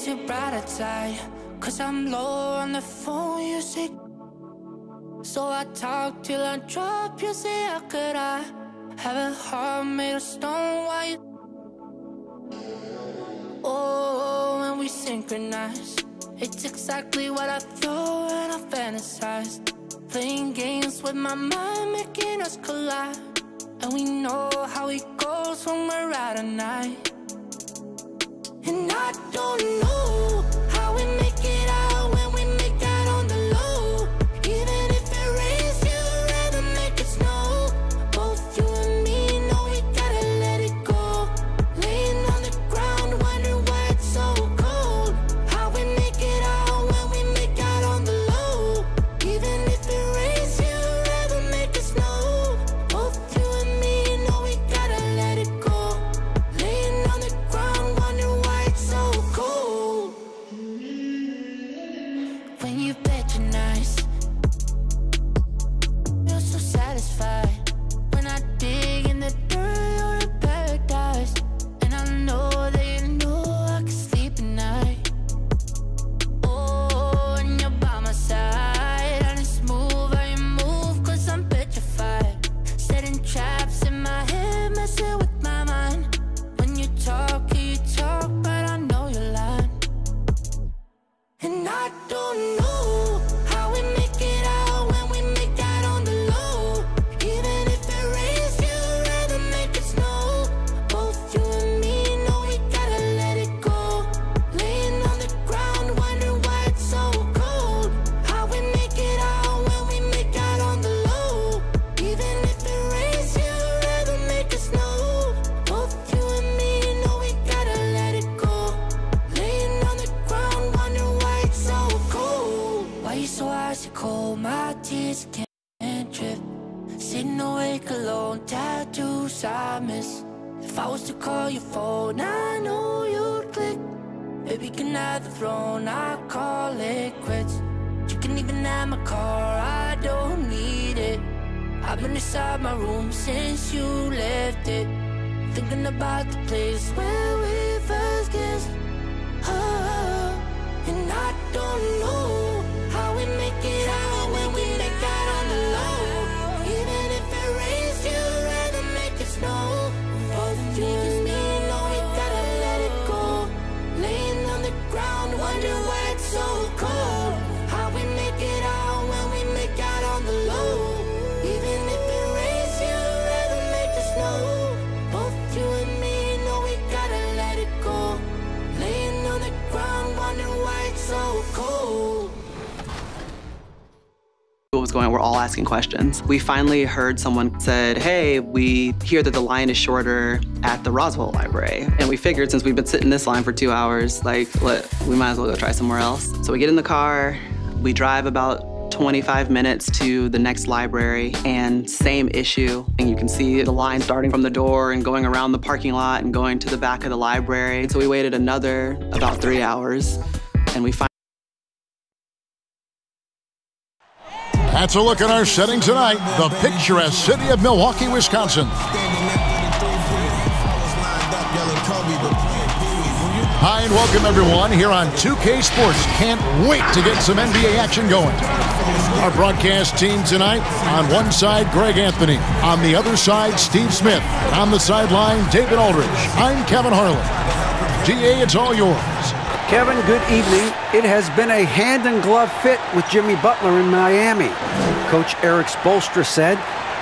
too bright outside, 'cause I'm low on the phone, you say. So I talk till I drop, you say, how could I have a heart made of stone? Why you? Oh, when we synchronize, it's exactly what I thought and I fantasized. Playing games with my mind, making us collide. And we know how it goes when we're out at night. And I don't know how we make it out when we make out on the low. Even if it rains, you'd rather make it snow. Both you and me know we gotta let it go. Laying on the ground, wondering why it's so cold. How we make it out when we make out on the low. Even if it rains, you'd rather make it snow. Both you and me know we gotta let it go. Laying on the ground, wondering why it's so cold. When you patronize, feel so satisfied. When I dig in the dirt, you're in paradise. And I know that you know I can sleep at night. Oh, and you're by my side. And it's smooth how you move, 'cause I'm petrified. Setting traps in my head, messing with my mind. When you talk, but I know you're lying. And I don't know how we make it out when we make out on the low. Even if it rains, you'd rather make it snow. Both you and me know we gotta let it go. Laying on the ground, wondering why it's so cold. How we make it out when we make out on the low. Even if it rains, you'd rather make it snow. Both you and me know we gotta let it go. Laying on the ground, wondering why it's so cold. Why you so icy cold? My tears can't drip. Sitting awake alone, tattoos I miss. If I was to call your phone, I know you'd click. Baby, can have the throne, I call it quits. You can even have my car, I don't need it. I've been inside my room since you left it, thinking about the place where we first kissed. Oh, and I don't know how we make it out when we make out on the low. Even if it rains, you'd rather make it snow. Both you and me know we gotta let it go. Laying on the ground, wondering why it's so cold. How we make it out when we make out on the low. Even if it rains, you'd rather make it snow. Both you and me know we gotta let it go. Laying on the ground, wondering why it's so cold. What was going on? We're all asking questions. We finally heard someone said, hey, we hear that the line is shorter at the Roswell Library. And we figured since we've been sitting in this line for 2 hours, like, we might as well go try somewhere else. So we get in the car, we drive about 25 minutes to the next library, and same issue. And you can see the line starting from the door and going around the parking lot and going to the back of the library. So we waited another about 3 hours, and we finally. That's a look at our setting tonight, the picturesque city of Milwaukee, Wisconsin. Hi and welcome everyone here on 2K Sports. Can't wait to get some NBA action going. Our broadcast team tonight, on one side, Greg Anthony. On the other side, Steve Smith. On the sideline, David Aldridge. I'm Kevin Harlan. GA, it's all yours. Kevin, good evening. It has been a hand-and-glove fit with Jimmy Butler in Miami. Coach Eric Spoelstra said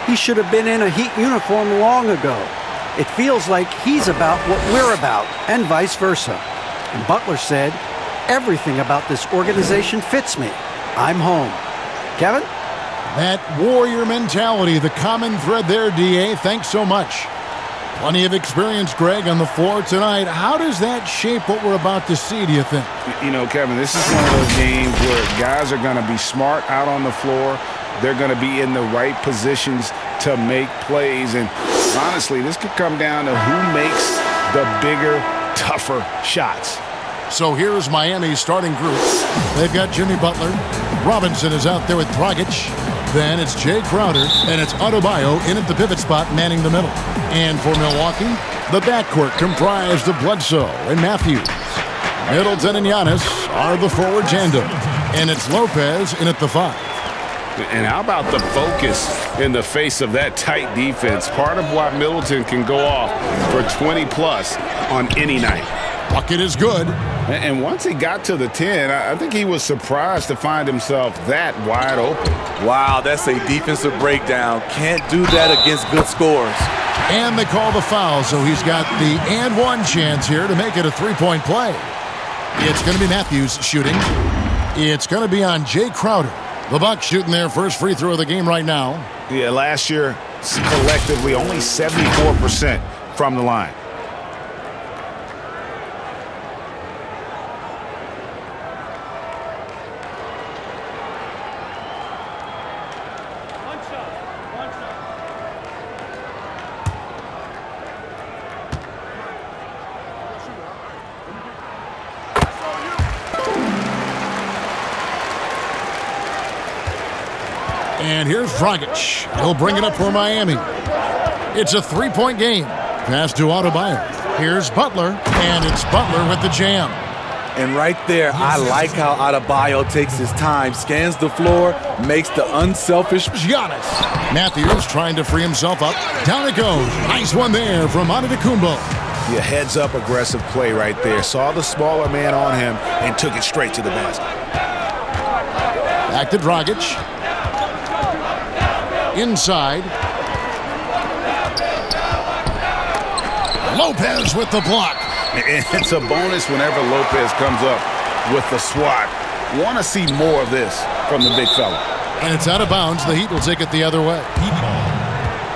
he should have been in a Heat uniform long ago. It feels like he's about what we're about, and vice versa. And Butler said, everything about this organization fits me. I'm home. Kevin? That warrior mentality, the common thread there, DA. Thanks so much. Plenty of experience, Greg, on the floor tonight. How does that shape what we're about to see, do you think? You know, Kevin, this is one of those games where guys are going to be smart out on the floor. They're going to be in the right positions to make plays. And honestly, this could come down to who makes the bigger, tougher shots. So here's Miami's starting group. They've got Jimmy Butler. Robinson is out there with Dragic. Then it's Jay Crowder, and it's Adebayo in at the pivot spot, manning the middle. And for Milwaukee, the backcourt comprised of Bledsoe and Matthews. Middleton and Giannis are the forward tandem. And it's Lopez in at the 5. And how about the focus in the face of that tight defense? Part of why Middleton can go off for 20-plus on any night. Bucket is good. And once he got to the 10, I think he was surprised to find himself that wide open. Wow, that's a defensive breakdown. Can't do that against good scores. And they call the foul, so he's got the and one chance here to make it a three-point play. It's going to be Matthews shooting. It's going to be on Jay Crowder. The Bucks shooting their first free throw of the game right now. Yeah, last year, collectively, only 74% from the line. And here's Dragic. He'll bring it up for Miami. It's a three-point game. Pass to Adebayo. Here's Butler, and it's Butler with the jam. And right there, I like how Adebayo takes his time, scans the floor, makes the unselfish Giannis. Matthews trying to free himself up. Down it goes. Nice one there from Antetokounmpo. Yeah, heads-up aggressive play right there. Saw the smaller man on him and took it straight to the basket. Back to Dragic. Inside. Lopez with the block. It's a bonus whenever Lopez comes up with the swat. Want to see more of this from the big fella. And it's out of bounds. The Heat will take it the other way.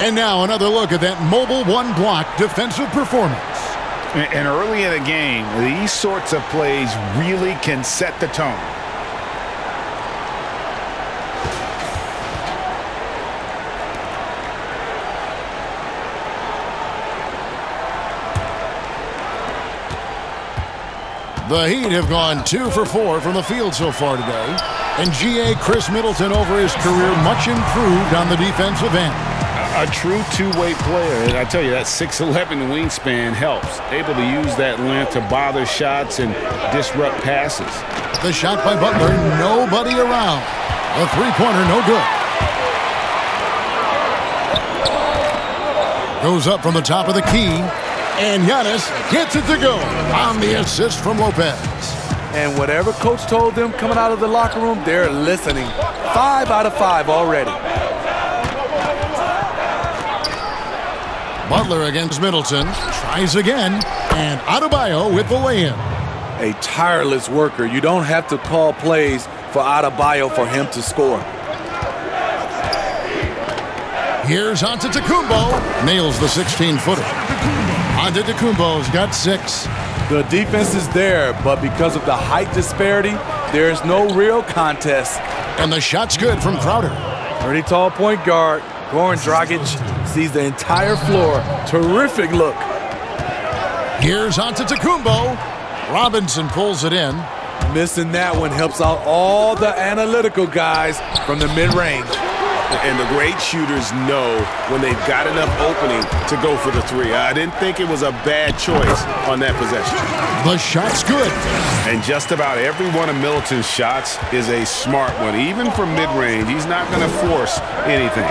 And now another look at that mobile one-block defensive performance. And early in the game, these sorts of plays really can set the tone. The Heat have gone 2 for 4 from the field so far today. And G.A. Chris Middleton over his career much improved on the defensive end. A true two-way player. And I tell you, that 6'11" wingspan helps. Able to use that length to bother shots and disrupt passes. The shot by Butler, nobody around. A three-pointer, no good. Goes up from the top of the key. And Giannis gets it to go on the assist from Lopez. And whatever coach told them coming out of the locker room, they're listening. 5 out of 5 already. Butler against Middleton. Tries again. And Adebayo with the lay-in. A tireless worker. You don't have to call plays for Adebayo for him to score. Here's Antetokounmpo. Nails the 16-footer. Antetokounmpo's got 6. The defense is there, but because of the height disparity, there's no real contest. And the shot's good from Crowder. Pretty tall point guard. Goran Dragic sees the entire floor. Terrific look. Here's Antetokounmpo. Robinson pulls it in. Missing that one helps out all the analytical guys from the mid-range. And the great shooters know when they've got enough opening to go for the three. I didn't think it was a bad choice on that possession. The shot's good. And just about every one of Middleton's shots is a smart one. Even from mid-range, he's not going to force anything.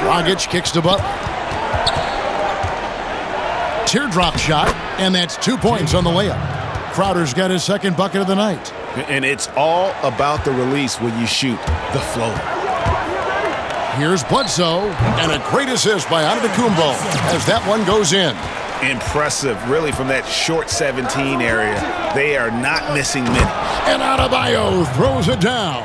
Dragic kicks to Butler. Teardrop shot, and that's 2 points on the layup. Crowder's got his second bucket of the night. And it's all about the release when you shoot the floater. Here's Bledsoe, and a great assist by Antetokounmpo as that one goes in. Impressive, really, from that short 17 area. They are not missing many. And Adebayo throws it down.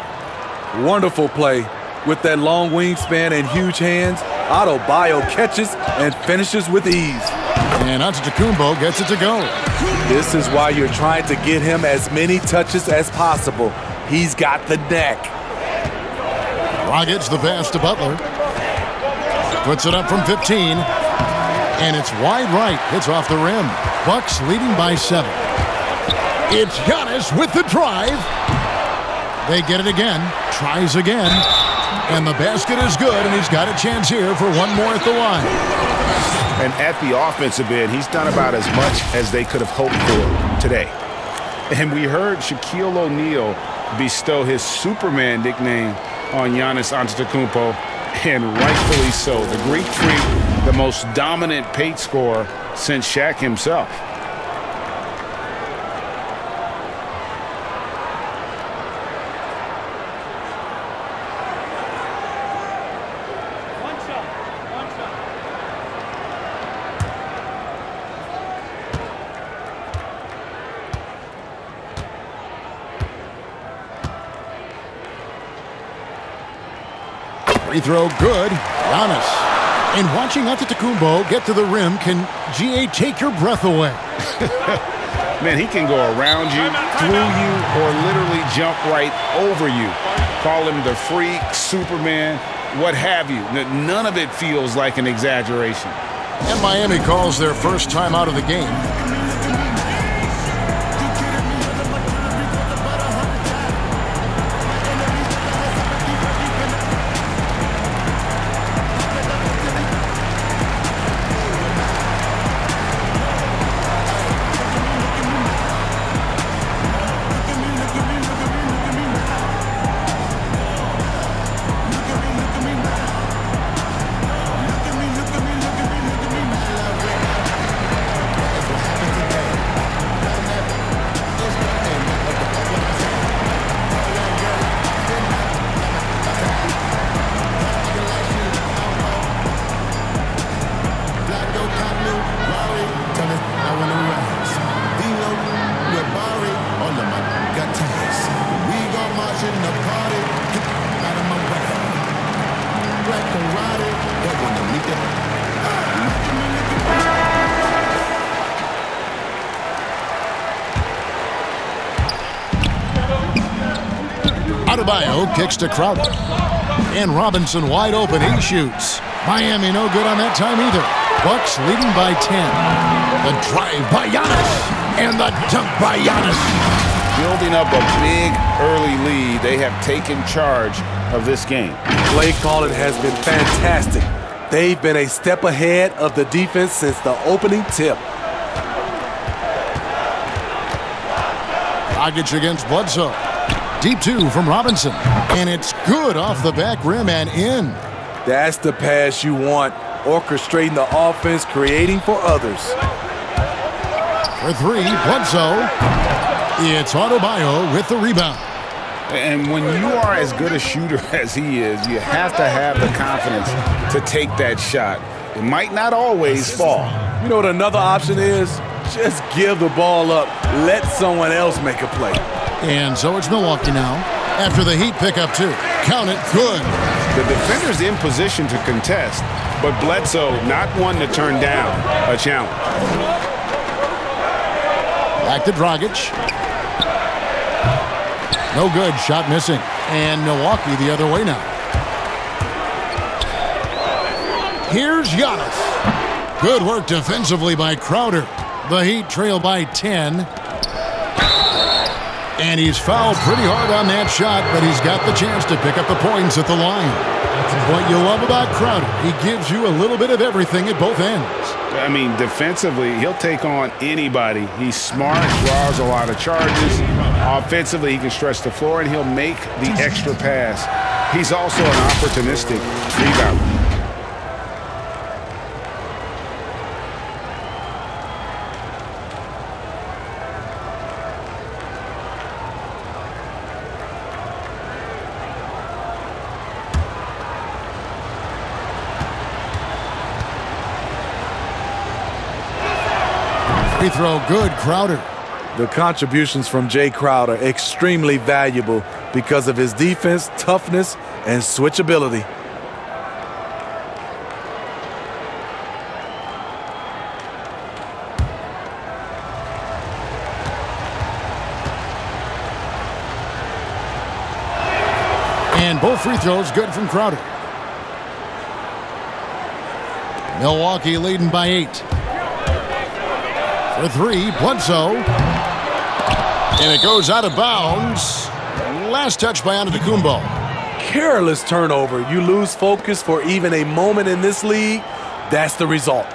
Wonderful play. With that long wingspan and huge hands, Adebayo catches and finishes with ease. And Antetokounmpo gets it to go. This is why you're trying to get him as many touches as possible. He's got the neck. Dragic the pass to Butler. Puts it up from 15. And it's wide right. Hits off the rim. Bucks leading by 7. It's Giannis with the drive. They get it again. Tries again. And the basket is good, and he's got a chance here for one more at the line. And at the offensive end, he's done about as much as they could have hoped for today. And we heard Shaquille O'Neal bestow his Superman nickname on Giannis Antetokounmpo, and rightfully so. The Greek Freak, the most dominant paint scorer since Shaq himself. Free throw good. Giannis. And watching Antetokounmpo get to the rim can, GA, take your breath away. Man, he can go around you, through you, or literally jump right over you. Call him the Freak, Superman, what have you. None of it feels like an exaggeration. And Miami calls their first time out of the game. Adebayo kicks to Crowder. And Robinson wide open. He shoots. Miami no good on that time either. Bucks leading by 10. The drive by Giannis. And the dunk by Giannis. Building up a big early lead, they have taken charge of this game. Play calling has been fantastic. They've been a step ahead of the defense since the opening tip. Dragic against Bledsoe. Deep two from Robinson. And it's good off the back rim and in. That's the pass you want. Orchestrating the offense, creating for others. For three, Bledsoe. It's Adebayo with the rebound. And when you are as good a shooter as he is, you have to have the confidence to take that shot. It might not always fall. You know what another option is? Just give the ball up. Let someone else make a play. And so it's Milwaukee now. After the Heat pick up two. Count it, good. The defender's in position to contest, but Bledsoe not one to turn down a challenge. Back to Dragic. No good, shot missing. And Milwaukee the other way now. Here's Giannis. Good work defensively by Crowder. The Heat trail by 10. And he's fouled pretty hard on that shot, but he's got the chance to pick up the points at the line. What you love about Crowder, he gives you a little bit of everything at both ends. I mean, defensively, he'll take on anybody. He's smart, draws a lot of charges. Offensively, he can stretch the floor, and he'll make the extra pass. He's also an opportunistic rebounder. Free throw good, Crowder. The contributions from Jay Crowder extremely valuable because of his defense, toughness, and switchability. And both free throws good from Crowder. Milwaukee leading by 8. For three, Bledsoe. And it goes out of bounds. Last touch by Antetokounmpo. Careless turnover. You lose focus for even a moment in this league. That's the result.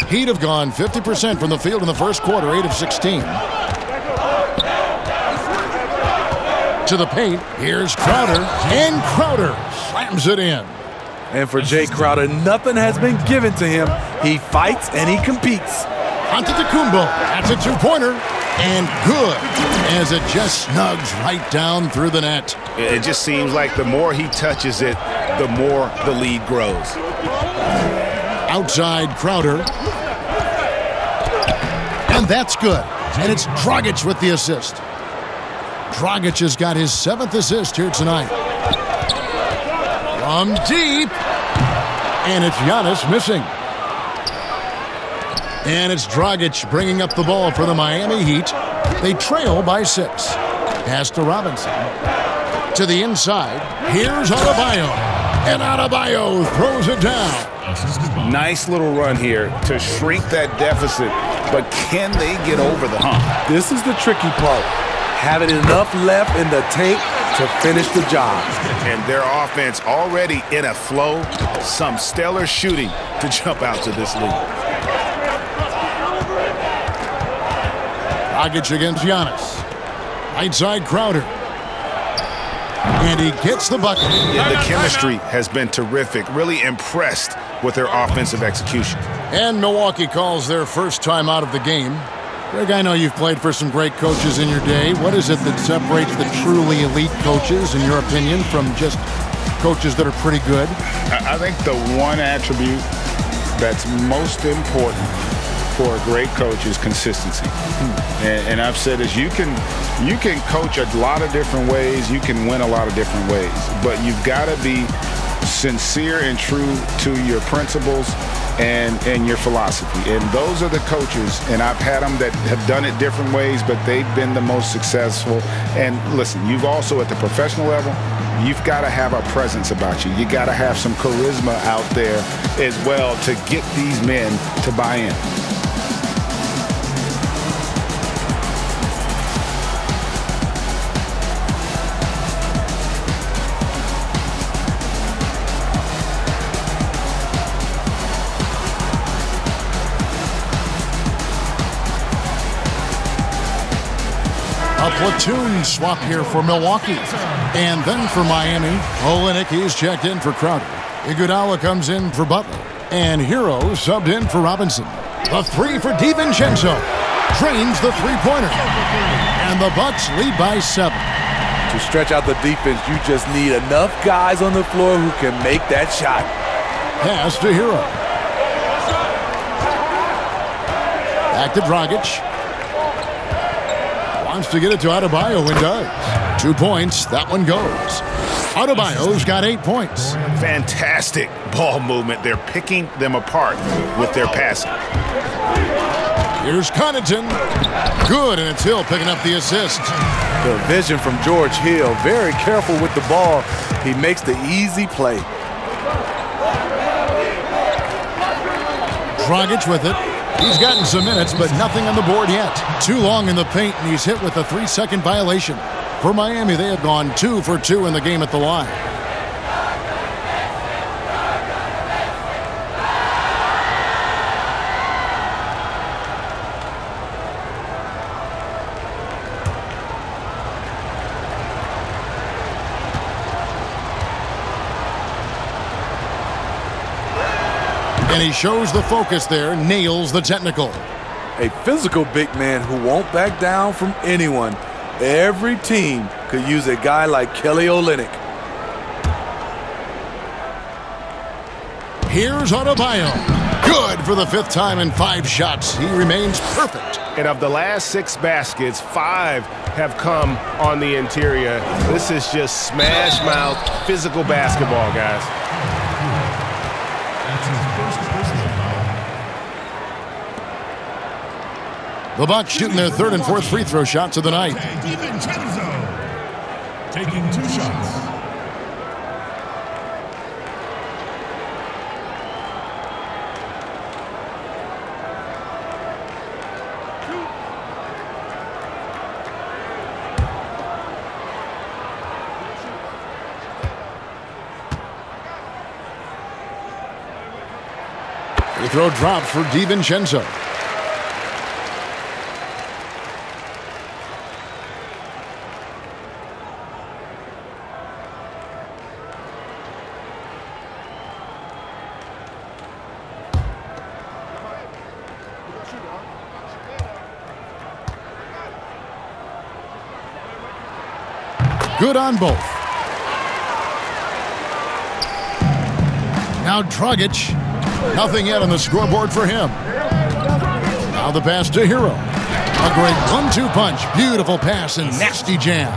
Heat have gone 50% from the field in the first quarter, 8 of 16. To the paint, here's Crowder, and Crowder slams it in. And for Jay Crowder, nothing has been given to him. He fights and he competes. Antetokounmpo, that's a two-pointer, and good, as it just snugs right down through the net. It just seems like the more he touches it, the more the lead grows. Outside Crowder. And that's good. And it's Dragic with the assist. Dragic has got his 7th assist here tonight. From deep. And it's Giannis missing. And it's Dragic bringing up the ball for the Miami Heat. They trail by 6. Pass to Robinson. To the inside. Here's Adebayo. And Adebayo throws it down. Nice little run here to shrink that deficit, but can they get over the hump? This is the tricky part. Having enough left in the tank to finish the job. And their offense already in a flow. Some stellar shooting to jump out to this lead. Dragic against Giannis. Right side Crowder. And he gets the bucket. Yeah, the chemistry has been terrific. Really impressed with their offensive execution. And Milwaukee calls their first time out of the game. Greg, I know you've played for some great coaches in your day. What is it that separates the truly elite coaches, in your opinion, from just coaches that are pretty good? I think the one attribute that's most important for a great coach is consistency. And I've said this, you can coach a lot of different ways, you can win a lot of different ways, but you've got to be sincere and true to your principles and your philosophy. And those are the coaches, and I've had them that have done it different ways, but they've been the most successful. And listen, you've also at the professional level, you've got to have a presence about you. You got to have some charisma out there as well to get these men to buy in. A platoon swap here for Milwaukee. And then for Miami, Olynyk is checked in for Crowder. Iguodala comes in for Butler. And Hero subbed in for Robinson. The three for DiVincenzo. Drains the three-pointer. And the Bucks lead by 7. To stretch out the defense, you just need enough guys on the floor who can make that shot. Pass to Hero. Back to Dragic. Wants to get it to Adebayo and does. 2 points. That one goes. Adebayo's got 8 points. Fantastic ball movement. They're picking them apart with their passing. Here's Connaughton. Good, and it's Hill picking up the assist. The vision from George Hill. Very careful with the ball. He makes the easy play. Dragic with it. He's gotten some minutes, but nothing on the board yet. Too long in the paint, and he's hit with a 3-second violation. For Miami, they have gone 2 for 2 in the game at the line. And he shows the focus there, nails the technical. A physical big man who won't back down from anyone. Every team could use a guy like Kelly Olynyk. Here's Adebayo. Good for the 5th time in 5 shots. He remains perfect. And of the last 6 baskets, 5 have come on the interior. This is just smash mouth physical basketball, guys. The Bucks shooting their 3rd and 4th free throw shots of the night. DiVincenzo taking 2 shots. The throw drops for DiVincenzo. Good on both. Now Dragic. Nothing yet on the scoreboard for him. Now the pass to Hero. A great 1-2 punch. Beautiful pass and nasty jam.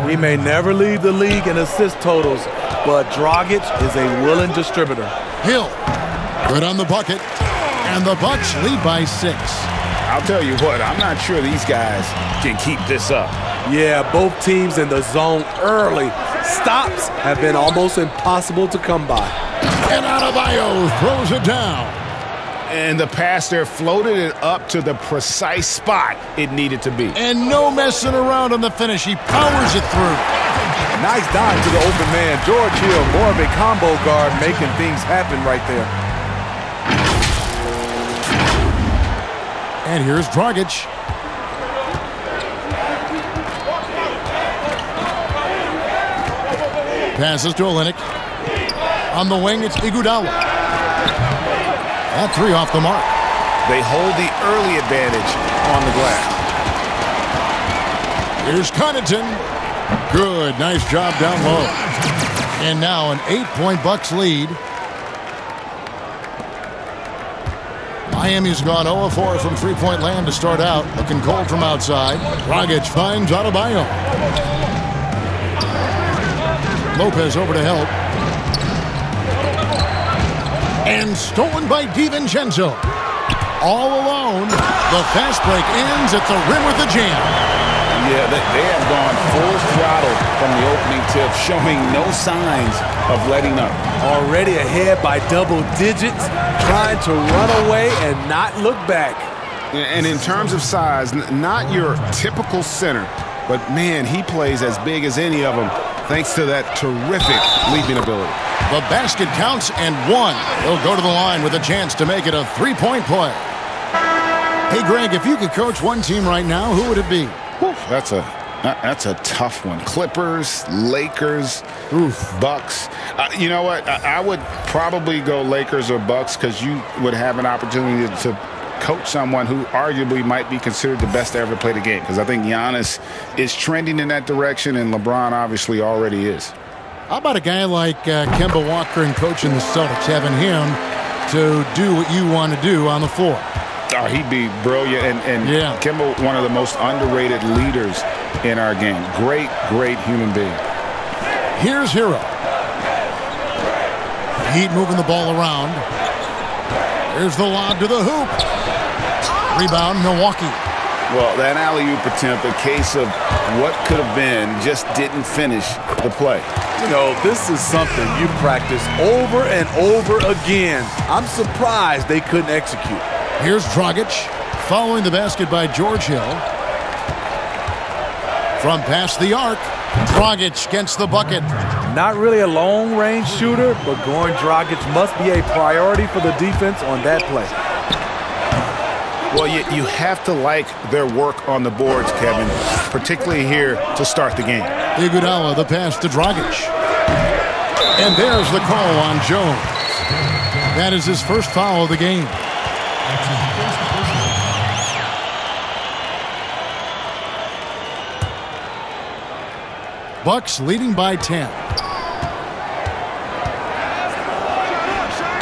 He may never lead the league in assist totals, but Dragic is a willing distributor. Hill. Good on the bucket. And the Bucks lead by 6. I'll tell you what, I'm not sure these guys can keep this up. Yeah, both teams in the zone early. Stops have been almost impossible to come by. And Adebayo throws it down. And the pass there floated it up to the precise spot it needed to be. And no messing around on the finish. He powers it through. Nice dive to the open man. George Hill, more of a combo guard, making things happen right there. And here's Dragic. Passes to Olynyk. On the wing, it's Iguodala. That 3 off the mark. They hold the early advantage on the glass. Here's Connaughton. Good, nice job down low. And now an 8-point Bucks lead. Miami's gone 0-4 from three-point land to start out. Looking cold from outside. Dragic finds Adebayo. Lopez over to help. And stolen by DiVincenzo. All alone. The fast break ends at the rim with a jam. Yeah, they have gone full throttle from the opening tip, showing no signs of letting up. Already ahead by double digits, trying to run away and not look back. And in terms of size, not your typical center, but man, he plays as big as any of them, thanks to that terrific leaping ability. The basket counts and 1. He'll go to the line with a chance to make it a 3-point play. Hey, Greg, if you could coach one team right now, who would it be? That's a tough one. Clippers, Lakers, Bucks. You know what? I would probably go Lakers or Bucks because you would have an opportunity to coach someone who arguably might be considered the best to ever play the game, because I think Giannis is trending in that direction, and LeBron obviously already is. How about a guy like Kemba Walker and coaching the Celtics, having him to do what you want to do on the floor? Oh, he'd be brilliant. And yeah. Kemba, one of the most underrated leaders in our game. Great, great human being. Here's Hero. Heat moving the ball around. Here's the lob to the hoop. Rebound, Milwaukee. Well, that alley-oop attempt, a case of what could have been, just didn't finish the play. You know, this is something you practice over and over again. I'm surprised they couldn't execute. Here's Dragic, following the basket by George Hill. From past the arc, Dragic gets the bucket. Not really a long-range shooter, but going Dragic must be a priority for the defense on that play. Well, you have to like their work on the boards, Kevin, particularly here to start the game. Iguodala, the pass to Dragic. And there's the call on Jones. That is his first foul of the game. Bucks leading by 10.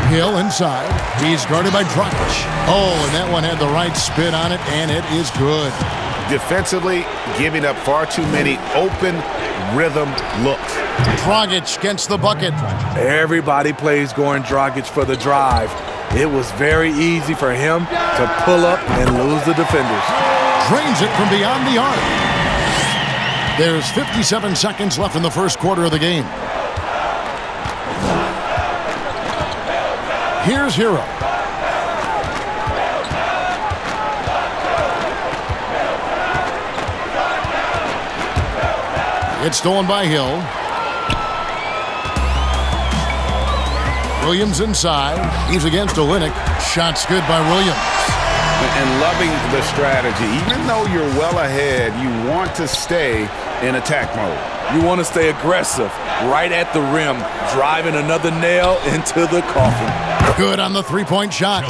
Hill inside. He's guarded by Dragic. Oh, and that one had the right spin on it, and it is good. Defensively, giving up far too many open rhythm looks. Dragic gets the bucket. Everybody plays Goran Dragic for the drive. It was very easy for him to pull up and lose the defenders. Drains it from beyond the arc. There's 57 seconds left in the first quarter of the game. Here's Hero. It's stolen by Hill. Williams inside. He's against Olynyk. Shot's good by Williams. And loving the strategy. Even though you're well ahead, you want to stay in attack mode. You want to stay aggressive, right at the rim, driving another nail into the coffin. Good on the three-point shot.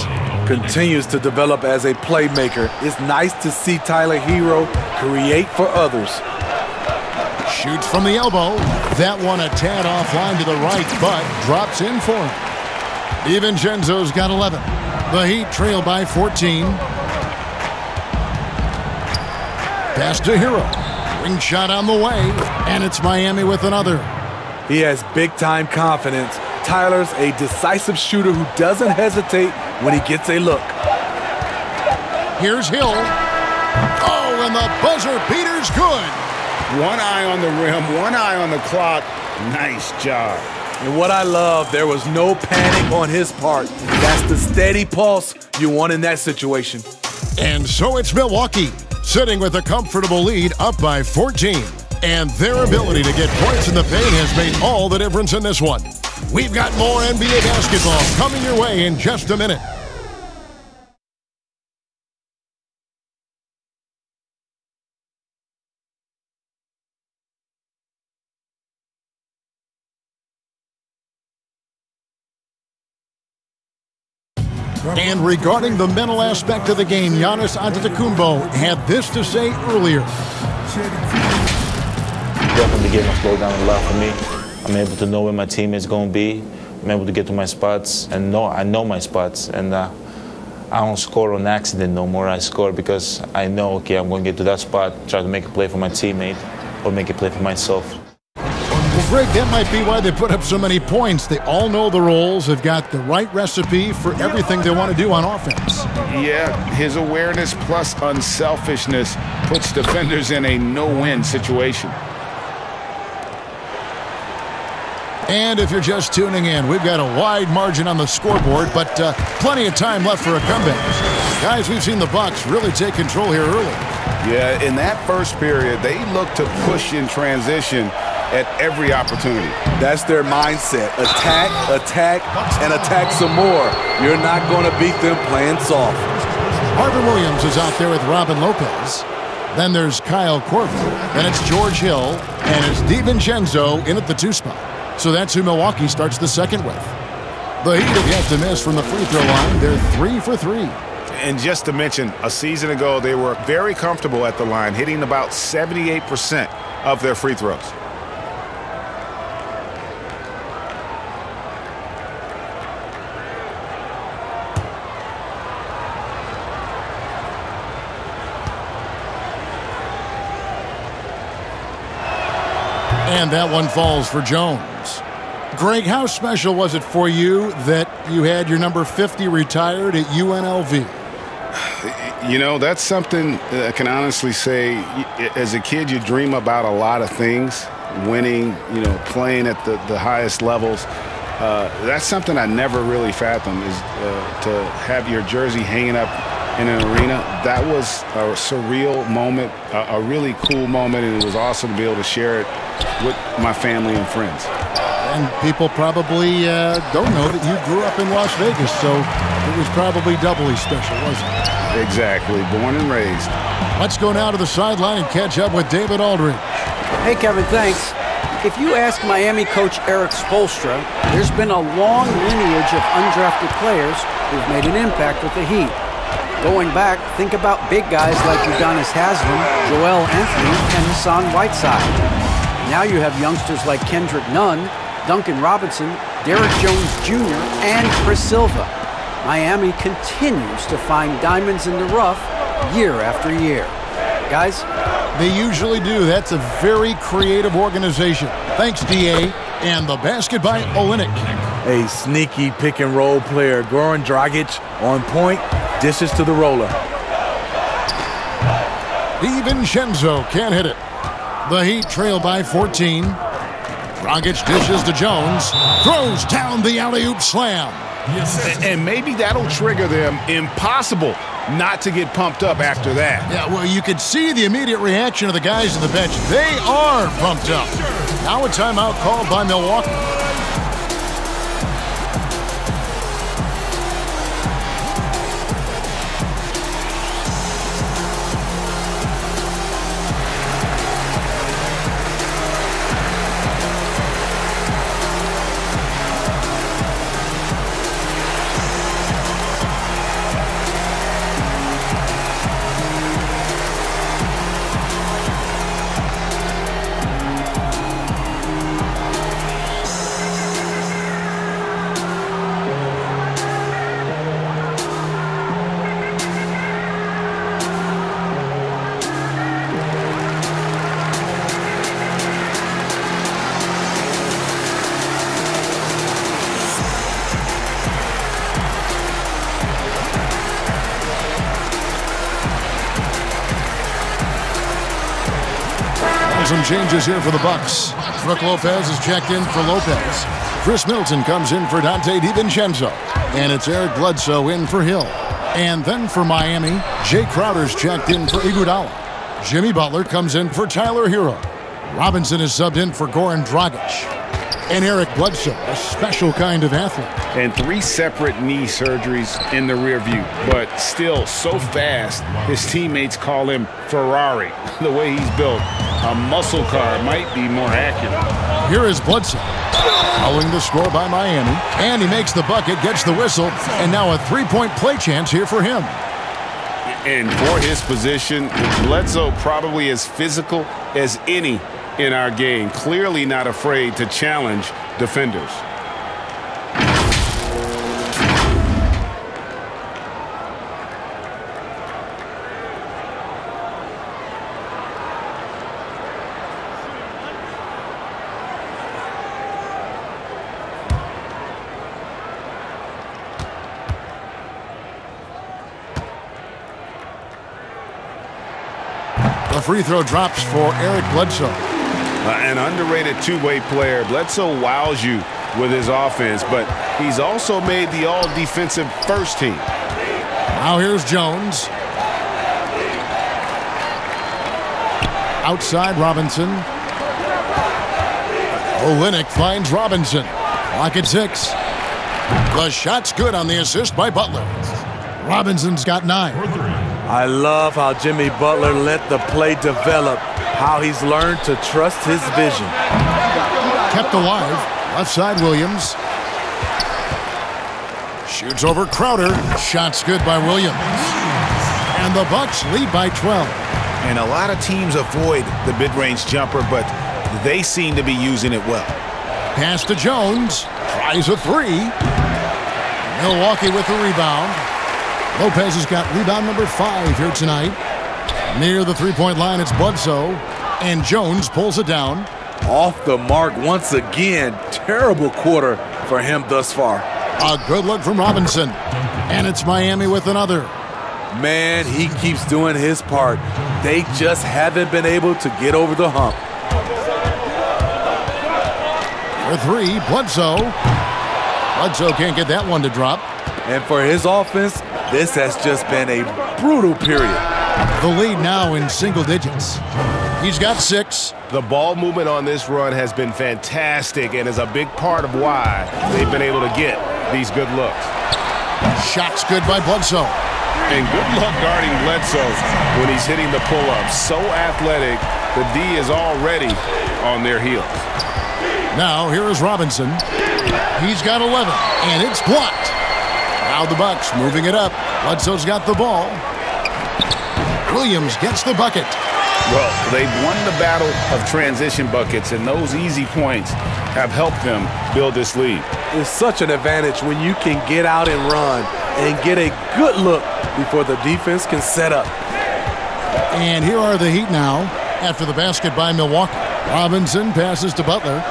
Continues to develop as a playmaker. It's nice to see Tyler Hero create for others. Shoots from the elbow. That one a tad offline to the right, but drops in for him. DiVincenzo's got 11. The Heat trail by 14. Pass to Hero. Ring shot on the way, and it's Miami with another. He has big-time confidence. Tyler's a decisive shooter who doesn't hesitate when he gets a look. Here's Hill. Oh, and the buzzer beater's good. One eye on the rim, one eye on the clock. Nice job. And what I love, there was no panic on his part. That's the steady pulse you want in that situation. And so it's Milwaukee, sitting with a comfortable lead up by 14. And their ability to get points in the paint has made all the difference in this one. We've got more NBA basketball coming your way in just a minute. And regarding the mental aspect of the game, Giannis Antetokounmpo had this to say earlier. Definitely the game has slowed down a lot for me. I'm able to know where my teammates going to be. I'm able to get to my spots and I know my spots. And I don't score on accident no more. I score because I know, okay, I'm going to get to that spot, try to make a play for my teammate or make a play for myself. Well, Greg, that might be why they put up so many points. They all know the roles. They've got the right recipe for everything they want to do on offense. Yeah, his awareness plus unselfishness puts defenders in a no-win situation. And if you're just tuning in, we've got a wide margin on the scoreboard, but plenty of time left for a comeback. Guys, we've seen the Bucks really take control here early. Yeah, in that first period, they looked to push in transition at every opportunity. That's their mindset. Attack, attack, and attack some more. You're not going to beat them playing soft. Marvin Williams is out there with Robin Lopez. Then there's Kyle Korver. Then it's George Hill. And it's DiVincenzo in at the 2 spot. So that's who Milwaukee starts the second with. The Heat have yet to miss from the free throw line. They're 3 for 3. And just to mention, a season ago, they were very comfortable at the line, hitting about 78% of their free throws. And that one falls for Jones. Greg, how special was it for you that you had your number 50 retired at UNLV? You know, that's something I can honestly say. As a kid, you dream about a lot of things, winning, you know, playing at the highest levels. That's something I never really fathomed, is to have your jersey hanging up in an arena. That was a surreal moment, a really cool moment, and it was awesome to be able to share it with my family and friends. And people probably don't know that you grew up in Las Vegas, so it was probably doubly special, wasn't it? Exactly. Born and raised. Let's go now to the sideline and catch up with David Aldridge. Hey, Kevin, thanks. If you ask Miami coach Erik Spoelstra, there's been a long lineage of undrafted players who've made an impact with the Heat. Going back, think about big guys like Giannis, Joel Anthony, and Hassan Whiteside. Now you have youngsters like Kendrick Nunn, Duncan Robinson, Derrick Jones Jr., and Chris Silva. Miami continues to find diamonds in the rough year after year. Guys? They usually do. That's a very creative organization. Thanks, D.A. And the basket by Olynyk. A sneaky pick-and-roll player. Goran Dragic on point, dishes to the roller. DiVincenzo can't hit it. The Heat trail by 14. Dragic dishes to Jones. Throws down the alley-oop slam. And maybe that'll trigger them. Impossible not to get pumped up after that. Yeah, well, you could see the immediate reaction of the guys on the bench. They are pumped up. Now a timeout called by Milwaukee. some changes here for the Bucks. Brook Lopez is checked in for Lopez. Chris Middleton comes in for Dante DiVincenzo. And it's Eric Bledsoe in for Hill. And then for Miami, Jay Crowder's checked in for Iguodala. Jimmy Butler comes in for Tyler Hero. Robinson is subbed in for Goran Dragic. And Eric Bledsoe, a special kind of athlete. And 3 separate knee surgeries in the rear view, but still so fast, his teammates call him Ferrari. The way he's built, a muscle car might be more accurate. Here is Bledsoe, following the score by Miami. And he makes the bucket, gets the whistle, and now a 3-point play chance here for him. And for his position, Bledsoe probably as physical as any in our game, clearly not afraid to challenge defenders. The free throw drops for Eric Bledsoe. An underrated two-way player. Bledsoe wows you with his offense, but he's also made the all-defensive first team. Now here's Jones. Outside Robinson. Olynyk finds Robinson. Clock at 6. The shot's good on the assist by Butler. Robinson's got 9. I love how Jimmy Butler let the play develop, how he's learned to trust his vision. Kept alive. Left side Williams. Shoots over Crowder. Shot's good by Williams. And the Bucks lead by 12. And a lot of teams avoid the mid-range jumper, but they seem to be using it well. Pass to Jones. Tries a 3. Milwaukee with the rebound. Lopez has got rebound number 5 here tonight. Near the three-point line, it's Bledsoe. And Jones pulls it down. Off the mark once again. Terrible quarter for him thus far. A good look from Robinson. And it's Miami with another. Man, he keeps doing his part. They just haven't been able to get over the hump. For 3, Bledsoe. Bledsoe can't get that one to drop. And for his offense, this has just been a brutal period. The lead now in single digits. He's got 6. The ball movement on this run has been fantastic and is a big part of why they've been able to get these good looks. Shot's good by Bledsoe. And good luck guarding Bledsoe when he's hitting the pull-up. So athletic, the D is already on their heels. Now here is Robinson. He's got 11, and it's blocked. Now the Bucks moving it up. Bledsoe's got the ball. Williams gets the bucket. Well, they've won the battle of transition buckets, and those easy points have helped them build this lead. It's such an advantage when you can get out and run and get a good look before the defense can set up. And here are the Heat now after the basket by Milwaukee. Robinson passes to Butler.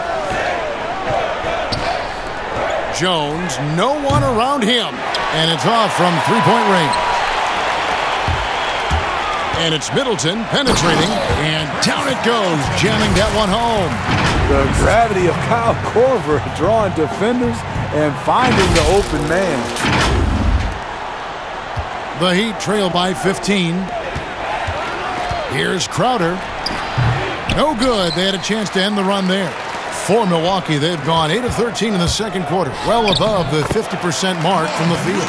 Jones, no one around him. And it's off from three-point range. And it's Middleton penetrating, and down it goes, jamming that one home. The gravity of Kyle Korver drawing defenders and finding the open man. The Heat trail by 15. Here's Crowder. No good. They had a chance to end the run there. For Milwaukee, they've gone 8 of 13 in the second quarter, well above the 50% mark from the field.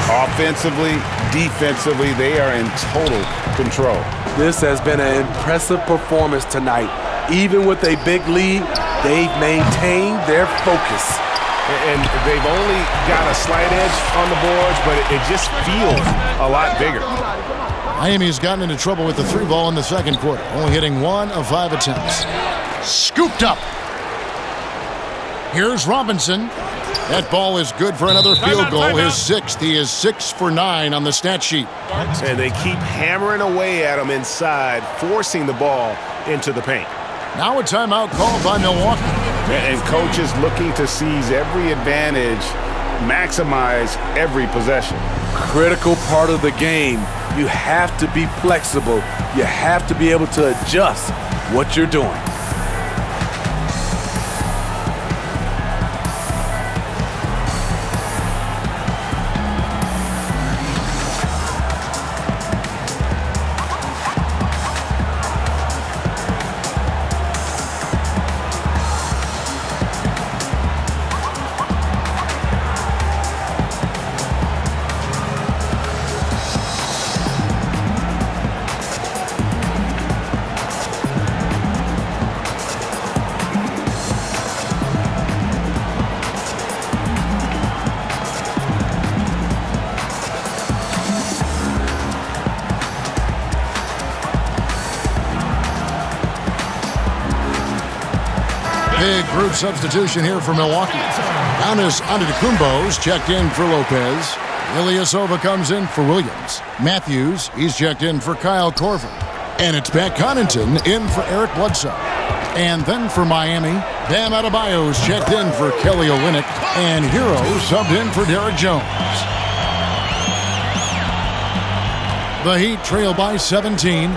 Offensively, defensively, they are in total control. This has been an impressive performance tonight. Even with a big lead, they've maintained their focus. And they've only got a slight edge on the boards, but it just feels a lot bigger. Miami's gotten into trouble with the 3 ball in the second quarter, only hitting 1 of 5 attempts. Scooped up. Here's Robinson. That ball is good for another field goal, his 6th. He is 6 for 9 on the stat sheet. And they keep hammering away at him inside, forcing the ball into the paint. Now a timeout called by Milwaukee. And coaches looking to seize every advantage, maximize every possession. Critical part of the game. You have to be flexible. You have to be able to adjust what you're doing. Big group substitution here for Milwaukee. Giannis Antetokounmpo's checked in for Lopez. Ilyasova comes in for Williams. Matthews, he's checked in for Kyle Korver. And it's Pat Connaughton in for Eric Bledsoe. And then for Miami, Bam Adebayo's checked in for Kelly Olynyk. And Hero subbed in for Derek Jones. The Heat trail by 17.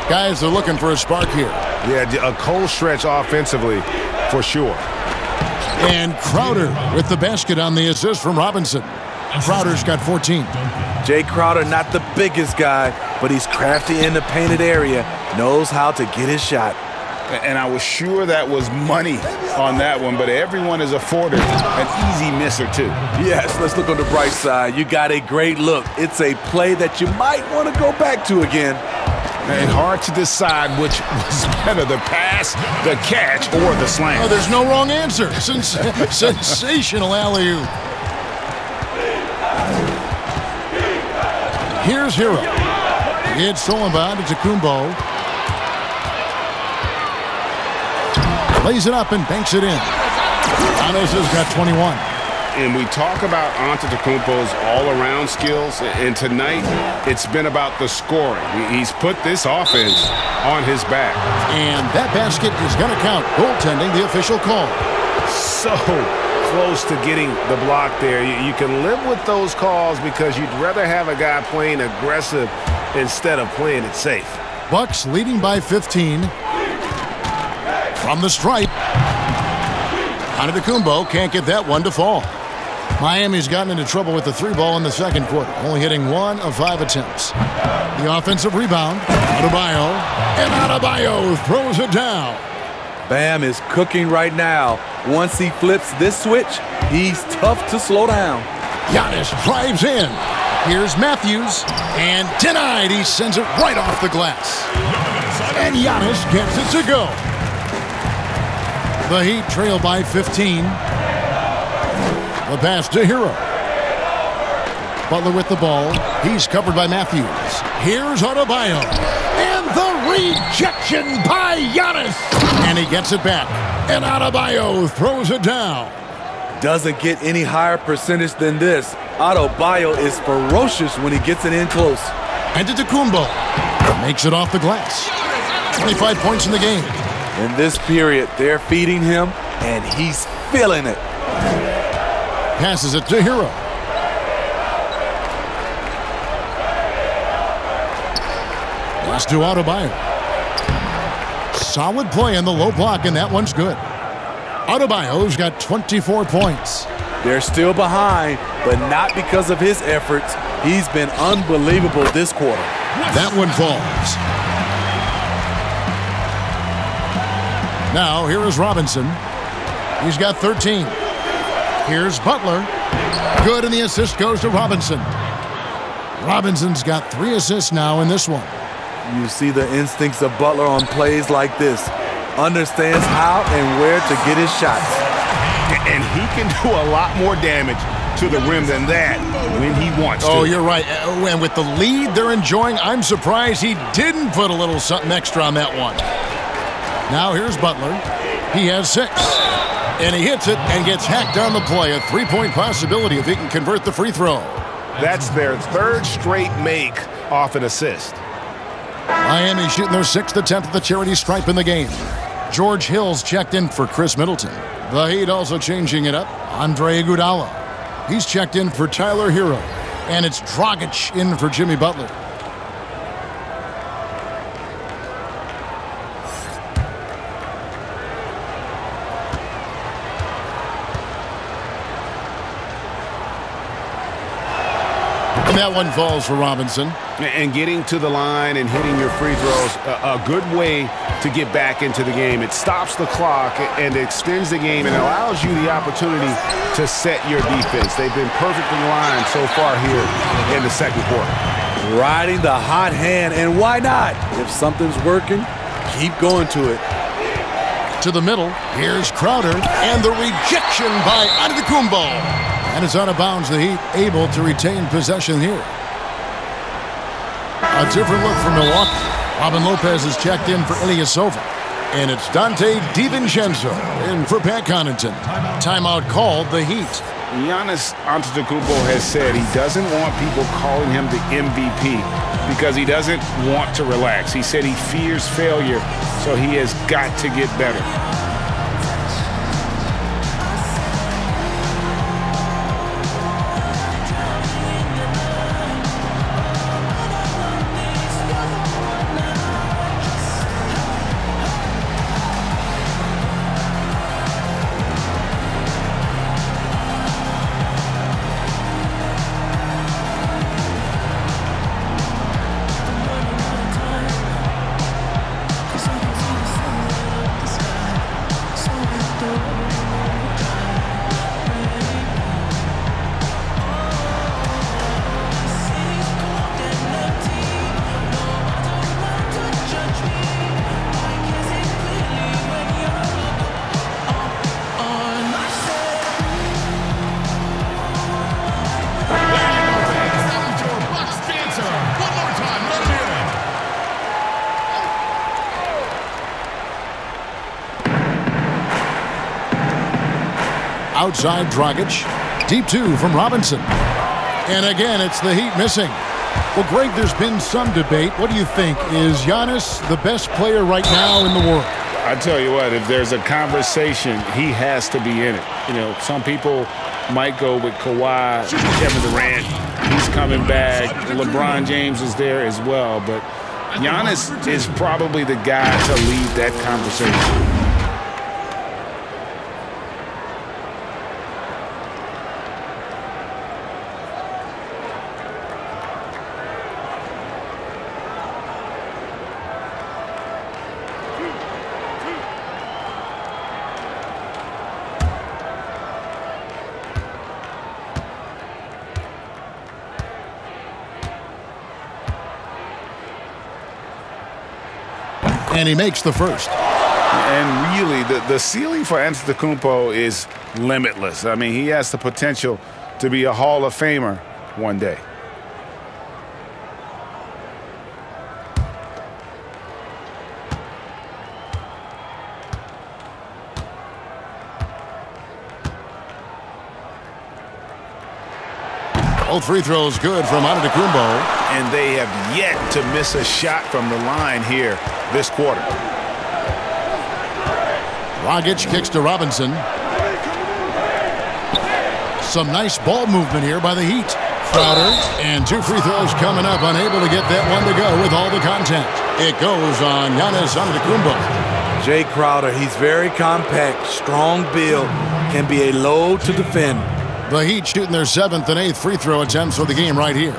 Guys are looking for a spark here. Yeah, a cold stretch offensively, for sure. And Crowder with the basket on the assist from Robinson. Crowder's got 14. Jay Crowder, not the biggest guy, but he's crafty in the painted area, knows how to get his shot. And I was sure that was money on that one, but everyone is afforded an easy miss or two. Yes, let's look on the bright side. You got a great look. It's a play that you might want to go back to again. And hard to decide which was better, the pass, the catch, or the slam. Oh, there's no wrong answer. Sensational alley-oop. Here's Hero. It's stolen by Antetokounmpo. Lays it up and banks it in. Giannis has got 21. And we talk about Antetokounmpo's all-around skills, and tonight it's been about the scoring. He's put this offense on his back. And that basket is going to count. Goaltending, the official call. So close to getting the block there. You can live with those calls because you'd rather have a guy playing aggressive instead of playing it safe. Bucks leading by 15. From the stripe. Antetokounmpo can't get that one to fall. Miami's gotten into trouble with the three ball in the second quarter, only hitting 1 of 5 attempts. The offensive rebound, Adebayo, and Adebayo throws it down. Bam is cooking right now. Once he flips this switch, he's tough to slow down. Giannis drives in. Here's Matthews, and denied. He sends it right off the glass. And Giannis gets it to go. The Heat trail by 15. The pass to Hero. Butler with the ball. He's covered by Matthews. Here's Adebayo. And the rejection by Giannis. And he gets it back. And Adebayo throws it down. Doesn't get any higher percentage than this. Adebayo is ferocious when he gets it in close. Antetokounmpo makes it off the glass. 25 points in the game. In this period, they're feeding him, and he's feeling it. Passes it to Hero. Pass to Adebayo. Solid play in the low block, and that one's good. Adebayo's got 24 points. They're still behind, but not because of his efforts. He's been unbelievable this quarter. That one falls. Now, here is Robinson. He's got 13. Here's Butler. Good, and the assist goes to Robinson. Robinson's got 3 assists now in this one. You see the instincts of Butler on plays like this. Understands how and where to get his shots. And he can do a lot more damage to the rim than that when he wants to. Oh, you're right. And with the lead they're enjoying, I'm surprised he didn't put a little something extra on that one. Now here's Butler. He has 6. And he hits it and gets hacked on the play. A 3-point possibility if he can convert the free throw. That's their 3rd straight make off an assist. Miami shooting their 6th attempt at the charity stripe in the game. George Hill's checked in for Chris Middleton. The Heat also changing it up. Andre Iguodala. He's checked in for Tyler Hero. And it's Dragic in for Jimmy Butler. And that one falls for Robinson. And getting to the line and hitting your free throws, a good way to get back into the game. It stops the clock and extends the game and allows you the opportunity to set your defense. They've been perfectly lined so far here in the second quarter. Riding the hot hand, and why not? If something's working, keep going to it. To the middle, here's Crowder, and the rejection by Antetokounmpo. And it's out of bounds. The Heat able to retain possession here. A different look for Milwaukee. Robin Lopez is checked in for Ilyasova. And it's Dante DiVincenzo in for Pat Connaughton. Timeout called the Heat. Giannis Antetokounmpo has said he doesn't want people calling him the MVP because he doesn't want to relax. He said he fears failure, so he has got to get better. Outside Dragic. Deep two from Robinson. And again, it's the Heat missing. Well, Greg, there's been some debate. What do you think? Is Giannis the best player right now in the world? I tell you what, if there's a conversation, he has to be in it. You know, some people might go with Kawhi, Kevin Durant. He's coming back. LeBron James is there as well. But Giannis is probably the guy to lead that conversation. And he makes the first. And really, the ceiling for Antetokounmpo is limitless. I mean, he has the potential to be a Hall of Famer one day. Both free throws good from Antetokounmpo. And they have yet to miss a shot from the line here this quarter. Dragic kicks to Robinson. Some nice ball movement here by the Heat. Crowder, and two free throws coming up, unable to get that one to go with all the contact. It goes on Giannis Antetokounmpo. Jay Crowder, he's very compact, strong build, can be a load to defend. The Heat shooting their 7th and 8th free throw attempts for the game right here.